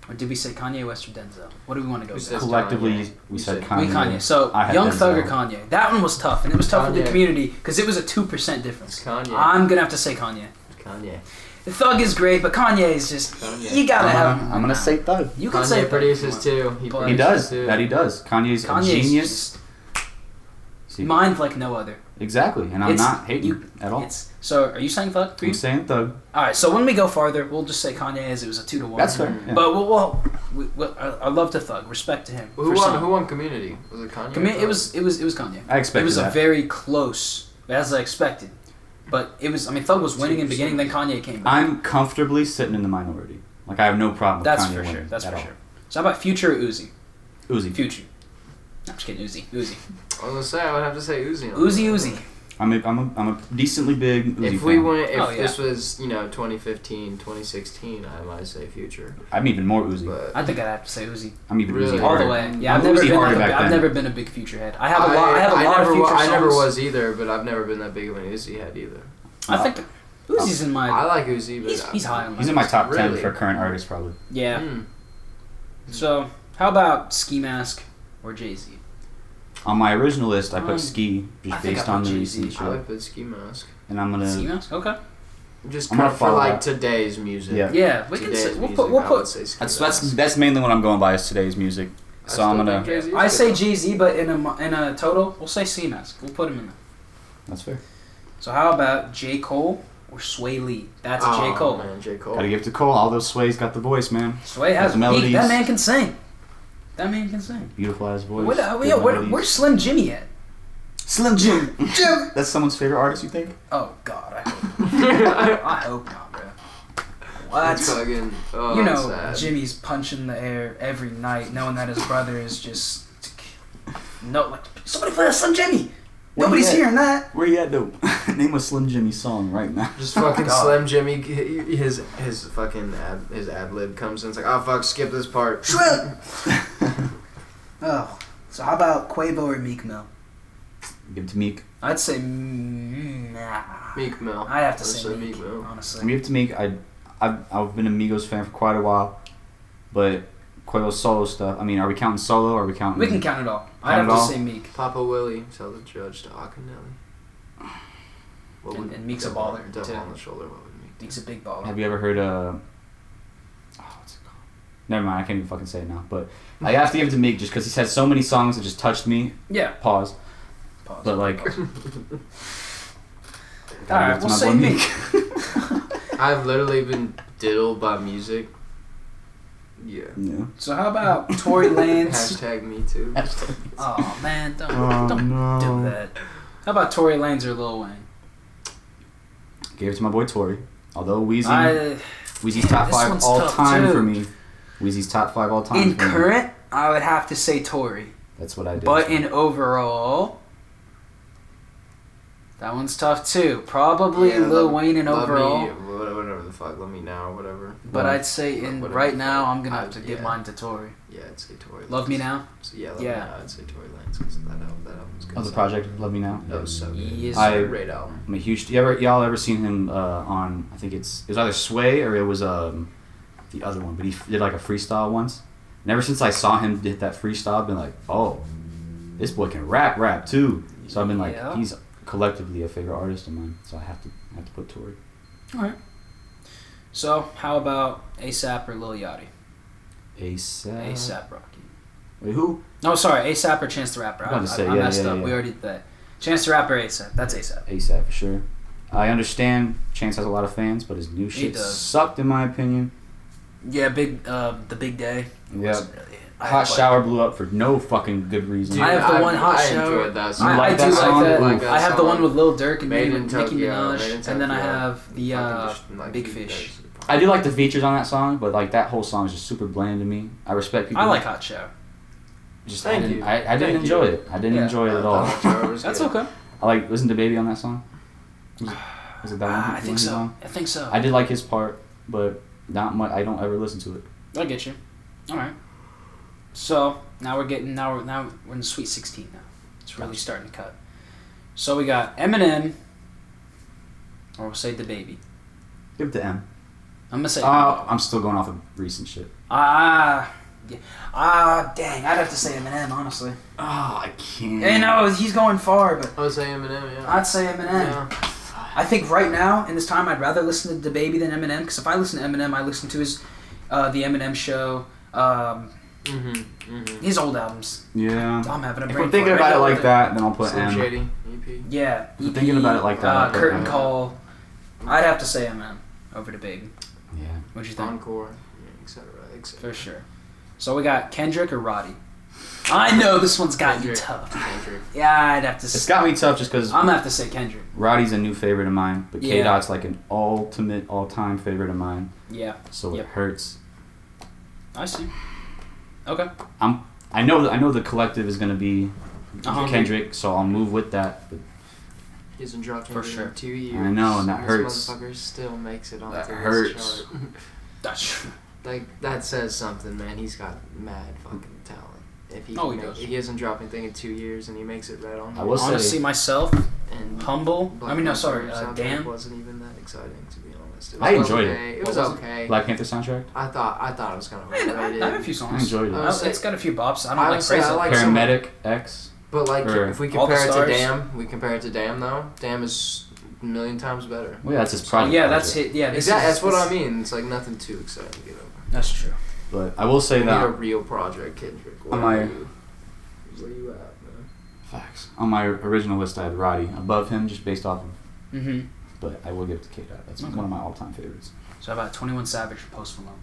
or did we say Kanye West or Denzel? What do we want to go We with? said collectively, Kanye. we We said said- Kanye. We Kanye. So I had Young Thug or Denzel. Kanye? That one was tough, and it was tough with the Kanye. community because it was a 2% difference. It's Kanye. I'm gonna have to say Kanye. Kanye. Thug is great, but Kanye is just Kanye. you gotta have. I'm gonna say Thug. You can say Kanye Thug produces if you too. But- He produces does. too. That he does. Kanye's a Kanye's genius. just See, mind like no other. exactly, and I'm It's- not hating you- at all. So are you saying Thug for you? I'm saying Thug. All right. So when we go farther, we'll just say Kanye as it was a 2-1. That's fair. Yeah. But I love to Thug. Respect to him. Who for won? some. Who won Community? Was it Kanye? or It Thug? was Kanye. I expected It was that. a very close, as I expected. But it was. I mean, Thug was winning in the beginning, then Kanye came back. I'm comfortably sitting in the minority. Like I have no problem with That's Kanye for winning. sure. That's at for all. sure. So how about Future or Uzi? Uzi. Future. No, I'm just kidding. Uzi. I was gonna say I would have to say Uzi. on Uzi. I'm a decently big Uzi If we fan. went, if Oh, yeah. this was 2015, 2016, I might say Future. I'm even more Uzi. But I think I'd have to say Uzi. I'm even Really? Uzi All the harder. way. Yeah, I'm I've never Uzi been. harder Like back I've then. never been a big Future head. I have a lot. I have a lot of Future songs. I never was either, but I've never been that big of an Uzi head either. I think Uzi's in my. I like Uzi, but He's high on my. He's in my top 10 Really? for current artists, probably. Yeah. Mm. So how about Ski Mask or Jay Z? On my original list, I put Um, Ski, I just think based I on put the Jay-Z. recent I shit. would put Ski Mask. And I'm gonna. Ski Mask. Okay. Just I'm gonna for follow like that. today's music. Yeah. Yeah, we can Today's say we'll music, put I would say Ski That's Mask. mainly what I'm going by is today's music. I So I'm still gonna. think Jay-Z's I good say though. Jay Z, but in a total, we'll say Ski Mask. We'll put him in there. That's fair. So how about J Cole or Sway Lee? That's Oh, J Cole. Man, J Cole. Gotta give it to Cole. All those sways got the voice, man. Sway has Those melodies. that man can sing. That man can sing. Beautiful ass voice. Where's Slim Jimmy at? Slim Jim. That's someone's favorite artist, you think? Oh God, I hope. I hope not, bro. That's What? fucking. Oh, You that's know, sad. Jimmy's punching the air every night, knowing that his brother is just no. Like, somebody play a Slim Jimmy. Nobody's hearing that. Where you at though? Name a Slim Jimmy song right now. Just fucking Slim Jimmy, his fucking his ad lib comes in. It's like, oh fuck, skip this part. Shrimp. Oh, so how about Quavo or Meek Mill? Give it to Meek. I'd say nah. Meek Mill. I have to say say Meek, Mill. honestly. Give it to Meek. I've been a Migos fan for quite a while, but Quavo's solo stuff. I mean, are we counting solo or are we counting? We can count it all. I'd have to say Meek. Papa Willie, tell the judge to Acknowledge. And Meek's a baller Devil too. on the shoulder. What would Meek? Meek's a big baller. Have you ever heard what's it called? Never mind, I can't even fucking say it now. But I have to give it to Meek just because he's had so many songs that just touched me. Yeah. Pause. But like. Alright, we'll say Meek. I've literally been diddled by music. Yeah. So how about Tory Lanez? Hashtag me too. Oh man, don't do that. How about Tory Lanez or Lil Wayne? Gave it to my boy Tory. Although Weezy's top 5 all tough, time too. for me. Weezy's top 5 all time. In current, I would have to say Tory. That's what I did. But in overall, that one's tough too. Probably Lil Wayne in overall. Whatever the fuck, Love Me Now or whatever. But I'd say right now, I'm gonna have to give mine to Tory. Yeah, I'd say Tory. Love Me Now? So, Love Me Now, I'd say Tory Lanez because that album's good. Oh, the project, Love Me Now? That was so good. Yes, Great album. I'm a huge... Y'all ever seen him on... I think it was either Sway or it was the other one. But he did like a freestyle once. And ever since I saw him hit that freestyle, I've been like, oh, this boy can rap too. So I've been like, he's collectively a favorite artist of mine. So I have to put Tory. All right. So how about ASAP or Lil Yachty? ASAP Rocky. Wait, who? No, sorry, ASAP or Chance the Rapper. I messed up. We already did that. Chance the Rapper, ASAP. That's ASAP. ASAP for sure. I understand Chance has a lot of fans, but his new shit sucked in my opinion. Yeah, the Big Day. Yeah. Hot Shower blew up for no fucking good reason. Dude, I have the one Hot Shower. I enjoyed that song. I do like that. I have the one with Lil Durk and Nicki Minaj, and then I have the Big Fish. I do like the features on that song, but like that whole song is just super bland to me. I respect people. I like Hot Shower. Just I didn't enjoy it. I didn't enjoy it at all. That's okay. I listen to Baby on that song. Was it that one? I think so. I think so. I did like his part, but not much. I don't ever listen to it. I get you. All right. So now we're in the Sweet 16 now. It's really starting to cut. So we got Eminem, or we'll say DaBaby. Give it to M. I'm gonna say. I'm still going off of recent shit. Dang, I'd have to say Eminem, honestly. I can't. Hey, no, he's going far, but I would say Eminem, yeah. I'd say Eminem. Yeah. I think right now, in this time, I'd rather listen to DaBaby than Eminem, because if I listen to Eminem, I listen to his, the Eminem Show, his old albums. Yeah. I'm having a brain If we're thinking about it like that, then I'll put Slim M. Shady EP. Yeah. If we're thinking about it like that. Curtain Call. I'd have to say Eminem over DaBaby. Yeah. What'd you think? Encore, etc. For sure. So we got Kendrick or Roddy? I know this one's got you tough. Kendrick. Yeah, I'd have to say. It's got me tough just because I'm gonna have to say Kendrick. Roddy's a new favorite of mine, but Yeah. K-Dot's like an ultimate all-time favorite of mine. Yeah. So it hurts. I see. Okay. I know the collective is gonna be Kendrick, so I'll move with that. But He hasn't dropped For in sure. 2 years. I know, and that This hurts. motherfucker still makes it onto That this hurts. chart. That's true. Like, that says something, man. He's got mad fucking talent. If he, He does. he hasn't dropped anything in 2 years and he makes it right on. I will say- Honestly, myself, And Humble. Black I mean, no, Panther sorry. soundtrack Damn. wasn't even that exciting, to be honest. I enjoyed okay. it. It was What was okay. Black Panther soundtrack. I thought it was kind of I overrated. have a few I songs. enjoyed it. It's got a few bops. I don't I like would say praise I it. like Paramedic X. But like, Or if we All the compare it to Stars. Damn, though. Damn is a million times better. Well, yeah, that's his Oh, project. yeah, that's it. Yeah, this Exactly. is- That's what this- I mean. It's like nothing too exciting to get over. That's true. But I will say We need a that real project, Kendrick. On my- Where you at, man? facts. On my original list, I had Roddy above him, just based off of. Mm-hmm. But I will give it to K-Dot. That's Okay. one of my all-time favorites. So how about 21 Savage or Post Malone?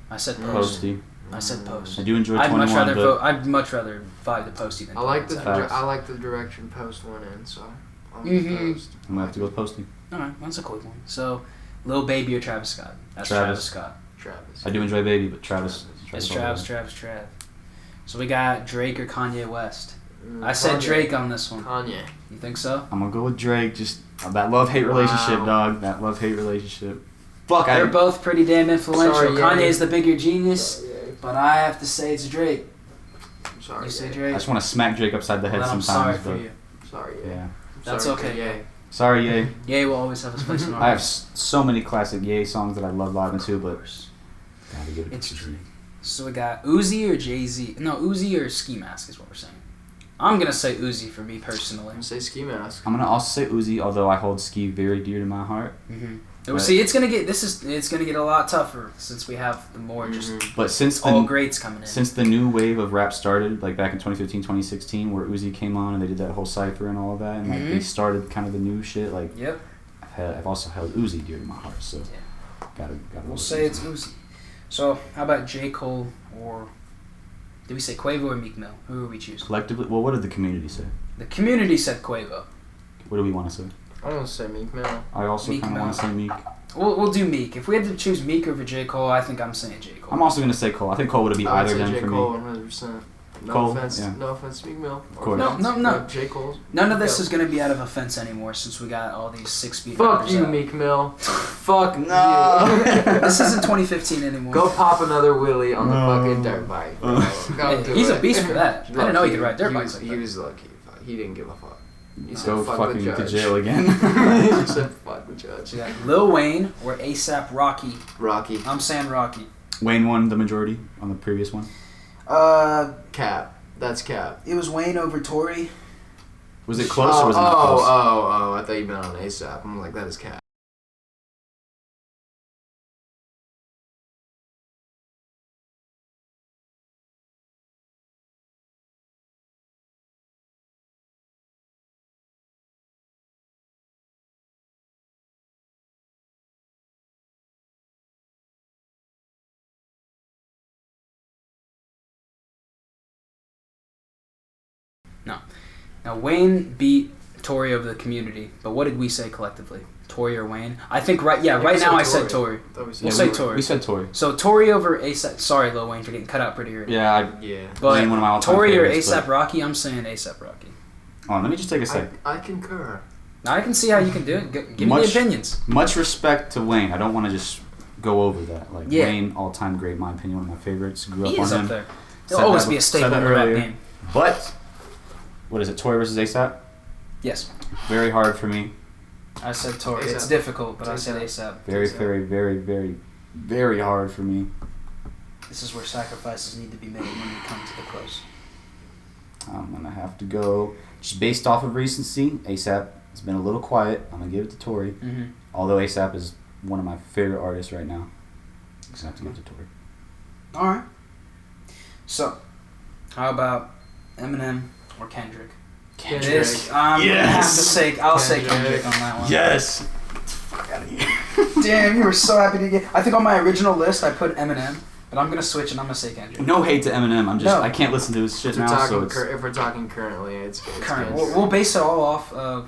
I said Post. Posty. I said Post. I do enjoy I'd 21, much rather but I'd much rather vibe the Posty than I like the 21 Savage. Facts. I like the direction Post went in, so I'm Mhm. Post. I'm gonna have to go with Posty. All right, that's a quick one. So, Lil Baby or Travis Scott? That's Travis. Scott. Travis. I do enjoy Baby, but Travis. It's all the way. Travis. So we got Drake or Kanye West? I said Drake on this one. Kanye. You think so? I'm gonna go with Drake. Just that love-hate relationship, dog. That love-hate relationship. Fuck, They're both pretty damn influential. Sorry, Kanye's the bigger genius, but I have to say it's Drake. I'm sorry. You say I Drake? just want to smack Drake upside the head Well, I'm sometimes. sorry for you. Sorry, Yeah. That's sorry, okay. Ye. Sorry, Ye. Ye will always have his place in our I have hearts. so many classic Ye songs that I love live to, but gotta give it It's to true. Drake. So we got Uzi or Jay-Z. No, Uzi or Ski Mask is what we're saying. I'm going to say Uzi for me personally. I'm gonna say Ski Mask. I'm gonna also say Uzi, although I hold Ski very dear to my heart. Mm-hmm. But- See, it's gonna get a lot tougher since we have the more just But since all the greats coming in. since the new wave of rap started, like back in 2015, 2016, where Uzi came on and they did that whole cipher and all of that, and like they started kind of the new shit. Like, Yep. I've also held Uzi dear to my heart, so gotta. We'll say it's Uzi. So how about J. Cole or did we say Quavo or Meek Mill? Who are we choosing? Collectively, well, what did the community say? The community said Quavo. What do we want to say? I'm gonna say Meek Mill. I also Meek kind of Mill. want to say Meek. We'll do Meek. If we had to choose Meek over J. Cole, I think I'm saying J. Cole. I'm also gonna say Cole. I think Cole would have beat I would either say of them J. for Cole, me. 100%. No Cole, offense. yeah. No offense to Meek Mill. course. No. J. Cole. None of this is gonna be out of offense anymore since we got all these 6-speed. Fuck rappers you, out. Meek Mill. Fuck No. you. This isn't 2015 anymore. Go pop another wheelie on the No. fucking dirt bike. Bro. Go Hey, do he's it. a beast for that. I didn't know he could ride dirt He bikes was- like He that. was lucky. He didn't give a fuck. He said, Go fuck fucking the to judge. jail again. He said, fuck the judge. So we got Lil Wayne or ASAP Rocky. Rocky. I'm saying Rocky. Wayne won the majority on the previous one. Cap. That's Cap. It was Wayne over Tory. Was it close or was it not close? Oh, I thought you meant on ASAP. I'm like, that is Cap. Now Wayne beat Tory over the community, but what did we say collectively? Tory or Wayne? I think right now I said Tory. We'll say Tory. We said Tory. So Tory over ASAP. Sorry, Lil Wayne, for getting cut out pretty early. Yeah, Yeah. But Wayne, one of my all-time Tory or favorites, ASAP Rocky? I'm saying ASAP Rocky. Oh, let me just take a sec. I concur. Now I can see how you can do it. Give me the Much- opinions. Much respect to Wayne. I don't want to just go over that. Like, Yeah. Wayne, all-time great, in my opinion, one of my favorites. Grew He up is on up him. there. Said He'll always that be a bef- staple said in that the rap earlier. game. But, what is it, Tory versus ASAP? Yes. Very hard for me. I said Tory. It's A$AP. difficult, but I said ASAP. Very, ASAP. very, very, very, very hard for me. This is where sacrifices need to be made when we come to the close. I'm going to have to go, just based off of recency, ASAP has been a little quiet. I'm going to give it to Tory. Mm-hmm. Although ASAP is one of my favorite artists right now. I'm going to have to give it to Tory. All right. So, how about Eminem or Kendrick? Kendrick. This, I'm gonna have to say, I'll say Kendrick. Kendrick on that one. Yes! Get the fuck out of here. Damn, you were so happy to get. I think on my original list I put Eminem, but I'm gonna switch and I'm gonna say Kendrick. No hate to Eminem. I'm just, No. I can't listen to his shit If we're now, talking, so it's... if we're talking currently, it's Current. Kendrick. We'll base it all off of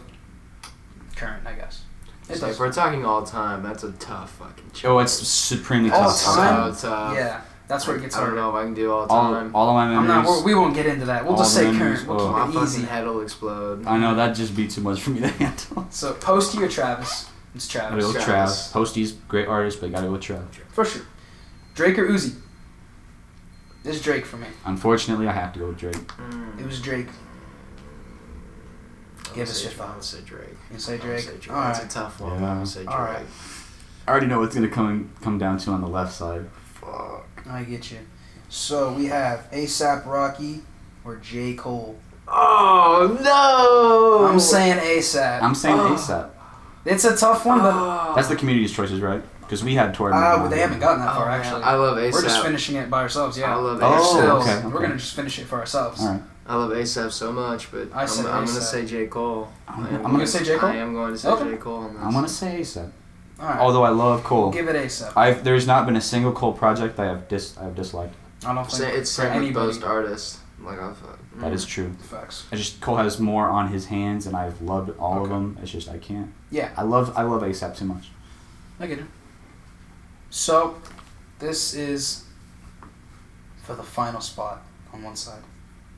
current, I guess. It So does. if we're talking all time, that's a tough fucking choice. Oh, it's supremely All tough. time? So tough. Yeah, that's where it gets I don't harder. know if I can do all All, time. all of my I'm memories... not. We won't get into that. We'll all just the say memories, current. We'll My keep it fucking easy. head will explode. I know, that'd just be too much for me to handle. So Posty or Travis? It's Gotta Travis. go with Trav. Travis. Posty's great artist, but gotta go with Trav. For sure. Drake or Uzi? This is Drake for me. Unfortunately, I have to go with Drake. It was Drake. Give us your I'm gonna thoughts. say Drake. You say I'm gonna Drake? say Drake. All That's right. a tough one. Yeah. But I'm gonna say Drake. All right. I already know what's gonna come down to on the left side. Fuck. I get you. So we have ASAP Rocky or J. Cole. Oh no! I'm saying ASAP. I'm saying Oh. ASAP. It's a tough one, but That's the community's choices, right? Because we had Tory. they haven't gotten that far Oh, man. actually. I love ASAP. We're just finishing it by ourselves. Yeah. I love Oh, ASAP. Still, okay. We're gonna just finish it for ourselves. All right. I love ASAP so much, but I said I'm gonna A$AP. say J. Cole. I'm I am gonna say J. Cole? I am going to say Okay. J. Cole on this. I'm gonna say ASAP. All right. Although I love Cole, Give it ASAP. there's not been a single Cole project I have disliked. I don't think It's for same with anybody. most artists. Like I've. That is true. Facts. I just Cole has more on his hands, and I've loved all of Okay. them. It's just I can't. Yeah, I love ASAP too much. I get it. So, this is for the final spot on one side.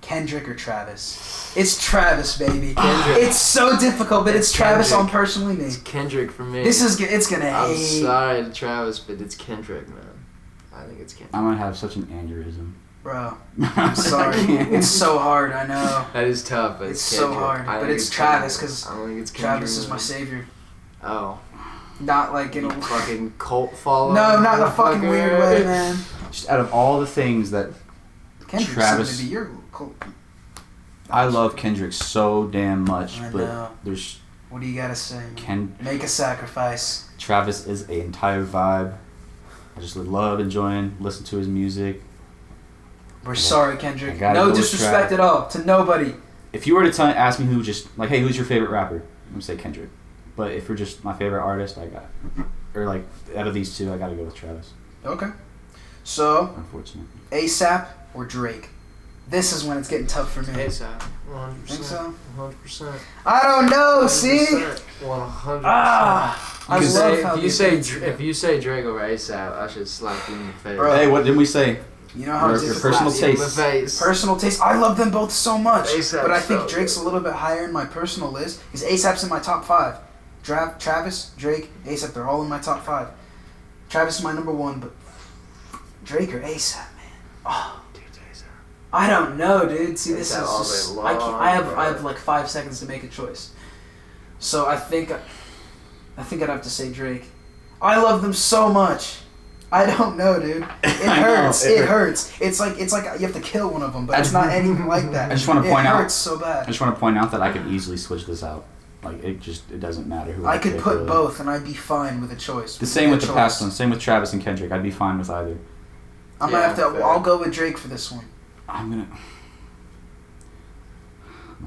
Kendrick or Travis? It's Travis, baby. Kendrick. It's so difficult, but it's Travis on personally me. It's Kendrick for me. It's gonna I'm hate. sorry to Travis, but it's Kendrick, man. I think it's Kendrick. I might have such an aneurysm. Bro, I'm sorry. It's so hard, I know. That is tough, but It's it's so Kendrick. hard, I but think it's Travis, Kendrick. 'cause I don't think it's Kendrick. Travis is my savior. Oh. Not like in You a... fucking cult follower. No, not in a fucking motherfucker. weird way, man. Just out of all the things that Kendrick's Travis- something to be your... I love Kendrick so damn much, I but know. there's What do you gotta say, man? Make a sacrifice. Travis is an entire vibe. I just love enjoying, listen to his music. We're sorry, Kendrick. I gotta No go with disrespect Trav. at all to nobody. If you were to ask me who just like, hey, who's your favorite rapper? I'm gonna say Kendrick. But if you're just my favorite artist, I got, or like out of these two, I gotta go with Travis. Okay. So, Unfortunately. ASAP or Drake? This is when it's getting tough for me. ASAP. 100%. Think so? 100%. I don't know. See? 100%. Ah, I You love say, how if you say Drake over ASAP, I should slap you in the face. Bro. Hey, what didn't we say? You know how Your difficult. personal Slap you in the taste. face. Personal taste. I love them both so much, A$AP but I think so Drake's good. a little bit higher in my personal list. Because ASAP's in my top 5. Travis, Drake, ASAP, they're all in my top 5. Travis is my number 1, but Drake or ASAP, man. Oh, Dude, ASAP. I don't know, dude. See, this is ASAP all just, day I can't. long, I have bro. like 5 seconds to make a choice. So I think I'd have to say Drake. I love them so much. I don't know, dude. It I know, hurts. it It hurts. It's like you have to kill one of them, but it's not anything like that. I just wanna point It out- hurts so I bad. just want to point out that I could easily switch this out. Like it doesn't matter who I could pick, put really. both, and I'd be fine with a choice. The same with the choice. past one. Same with Travis and Kendrick. I'd be fine with either. I'm gonna Yeah, have to. fair. I'll go with Drake for this one. I'm gonna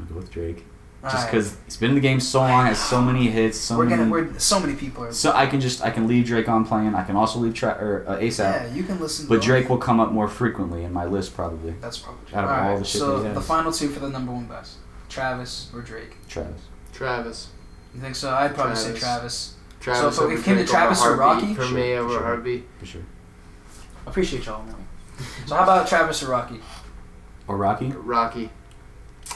go with Drake. Just Alright. because he's been in the game so long, has so many hits, so So many. many people are. So I can leave Drake on playing. I can also leave ASAP. Yeah, you can listen. But to Drake both. will come up more frequently in my list probably. That's probably true. out of all Alright, the shit so that he has. the final 2 for the number 1 best: Travis or Drake. Travis. Travis. You think so? I'd probably say Travis. Travis. Travis So if over it came to Drake over Travis or Heartbeat Rocky? For Sure, me, for over sure. Heartbeat. For sure. Appreciate y'all, man. So how about Travis or Rocky? Or Rocky? Rocky.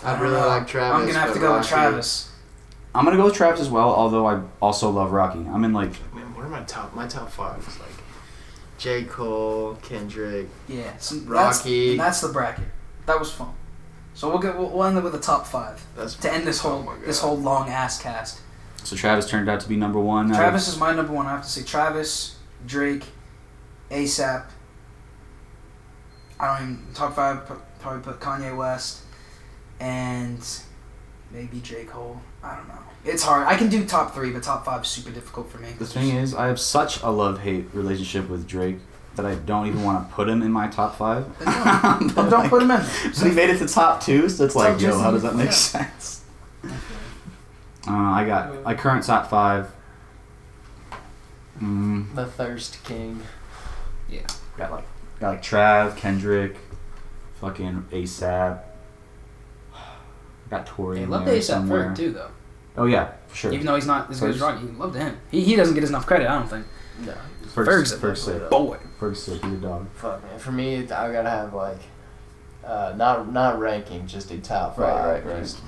I I don't really know. like Travis. I'm gonna have to but go with Rocky- Travis. I'm gonna go with Travis as well, although I also love Rocky. I'm in like Man, what are my top? My top 5 is like J. Cole, Kendrick. Yeah, so Rocky. That's the bracket. That was fun. So we'll end up with the top 5 That's to end this oh whole my God. this whole long ass cast. so Travis turned out to be number 1. Travis is my number 1. I have to say Travis, Drake, ASAP. I don't even top 5. Probably put Kanye West and maybe J. Cole. I don't know. It's hard. I can do top 3, but top 5 is super difficult for me. The thing is, I have such a love-hate relationship with Drake that I don't even want to put him in my top 5. Then don't put him in. So he made it to top 2, so it's like, So yo, how does just- that make yeah. sense? I got my current top 5. The Thirst King. Got like Trav, Kendrick, fucking ASAP. Got Tory. Hey, in love there ASAP somewhere. Ferg too, though. Oh yeah, for sure. Even though he's not as good as Ferg's- Rocky, loved him. He doesn't get enough credit, I don't think. No. Ferg's a Ferg's sick. boy. Ferg's sick. He's a dog. Fuck man. For me, I gotta have like, not ranking, just a top 5. Right. Just,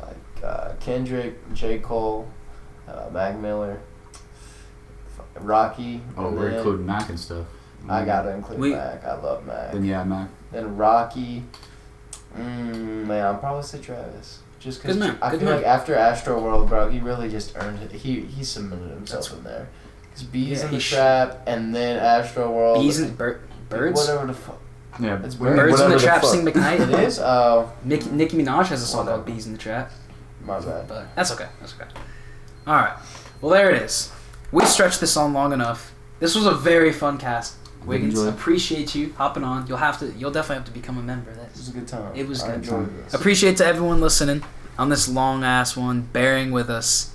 like Kendrick, J. Cole, Mac Miller, Rocky. Oh, and we're then including Mac and stuff. I gotta include We- Mac. I love Mac. Then yeah, Mac. Then Rocky. Man, I'll probably say Travis. Just because Good man, I good feel man. like after Astro World, bro, he really just earned it. He cemented himself That's- in there. Because Bees Yeah, in the he Trap and then Astro World. Bees and birds. Whatever the fuck. Yeah, It's weird. Birds in Whatever the Trap fuck. sing McKnight. It is? Oh, Nicki Minaj has a song Whatever. called Bees in the Trap. my bad. But that's okay. That's okay. All right. Well, there it is. We stretched this on long enough. This was a very fun cast. Wiggins, enjoy it. appreciate you hopping on. You'll definitely have to become a member. This was a good time. It was I good. enjoyed this. Appreciate to everyone listening on this long ass one, bearing with us.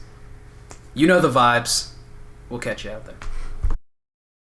You know the vibes. We'll catch you out there.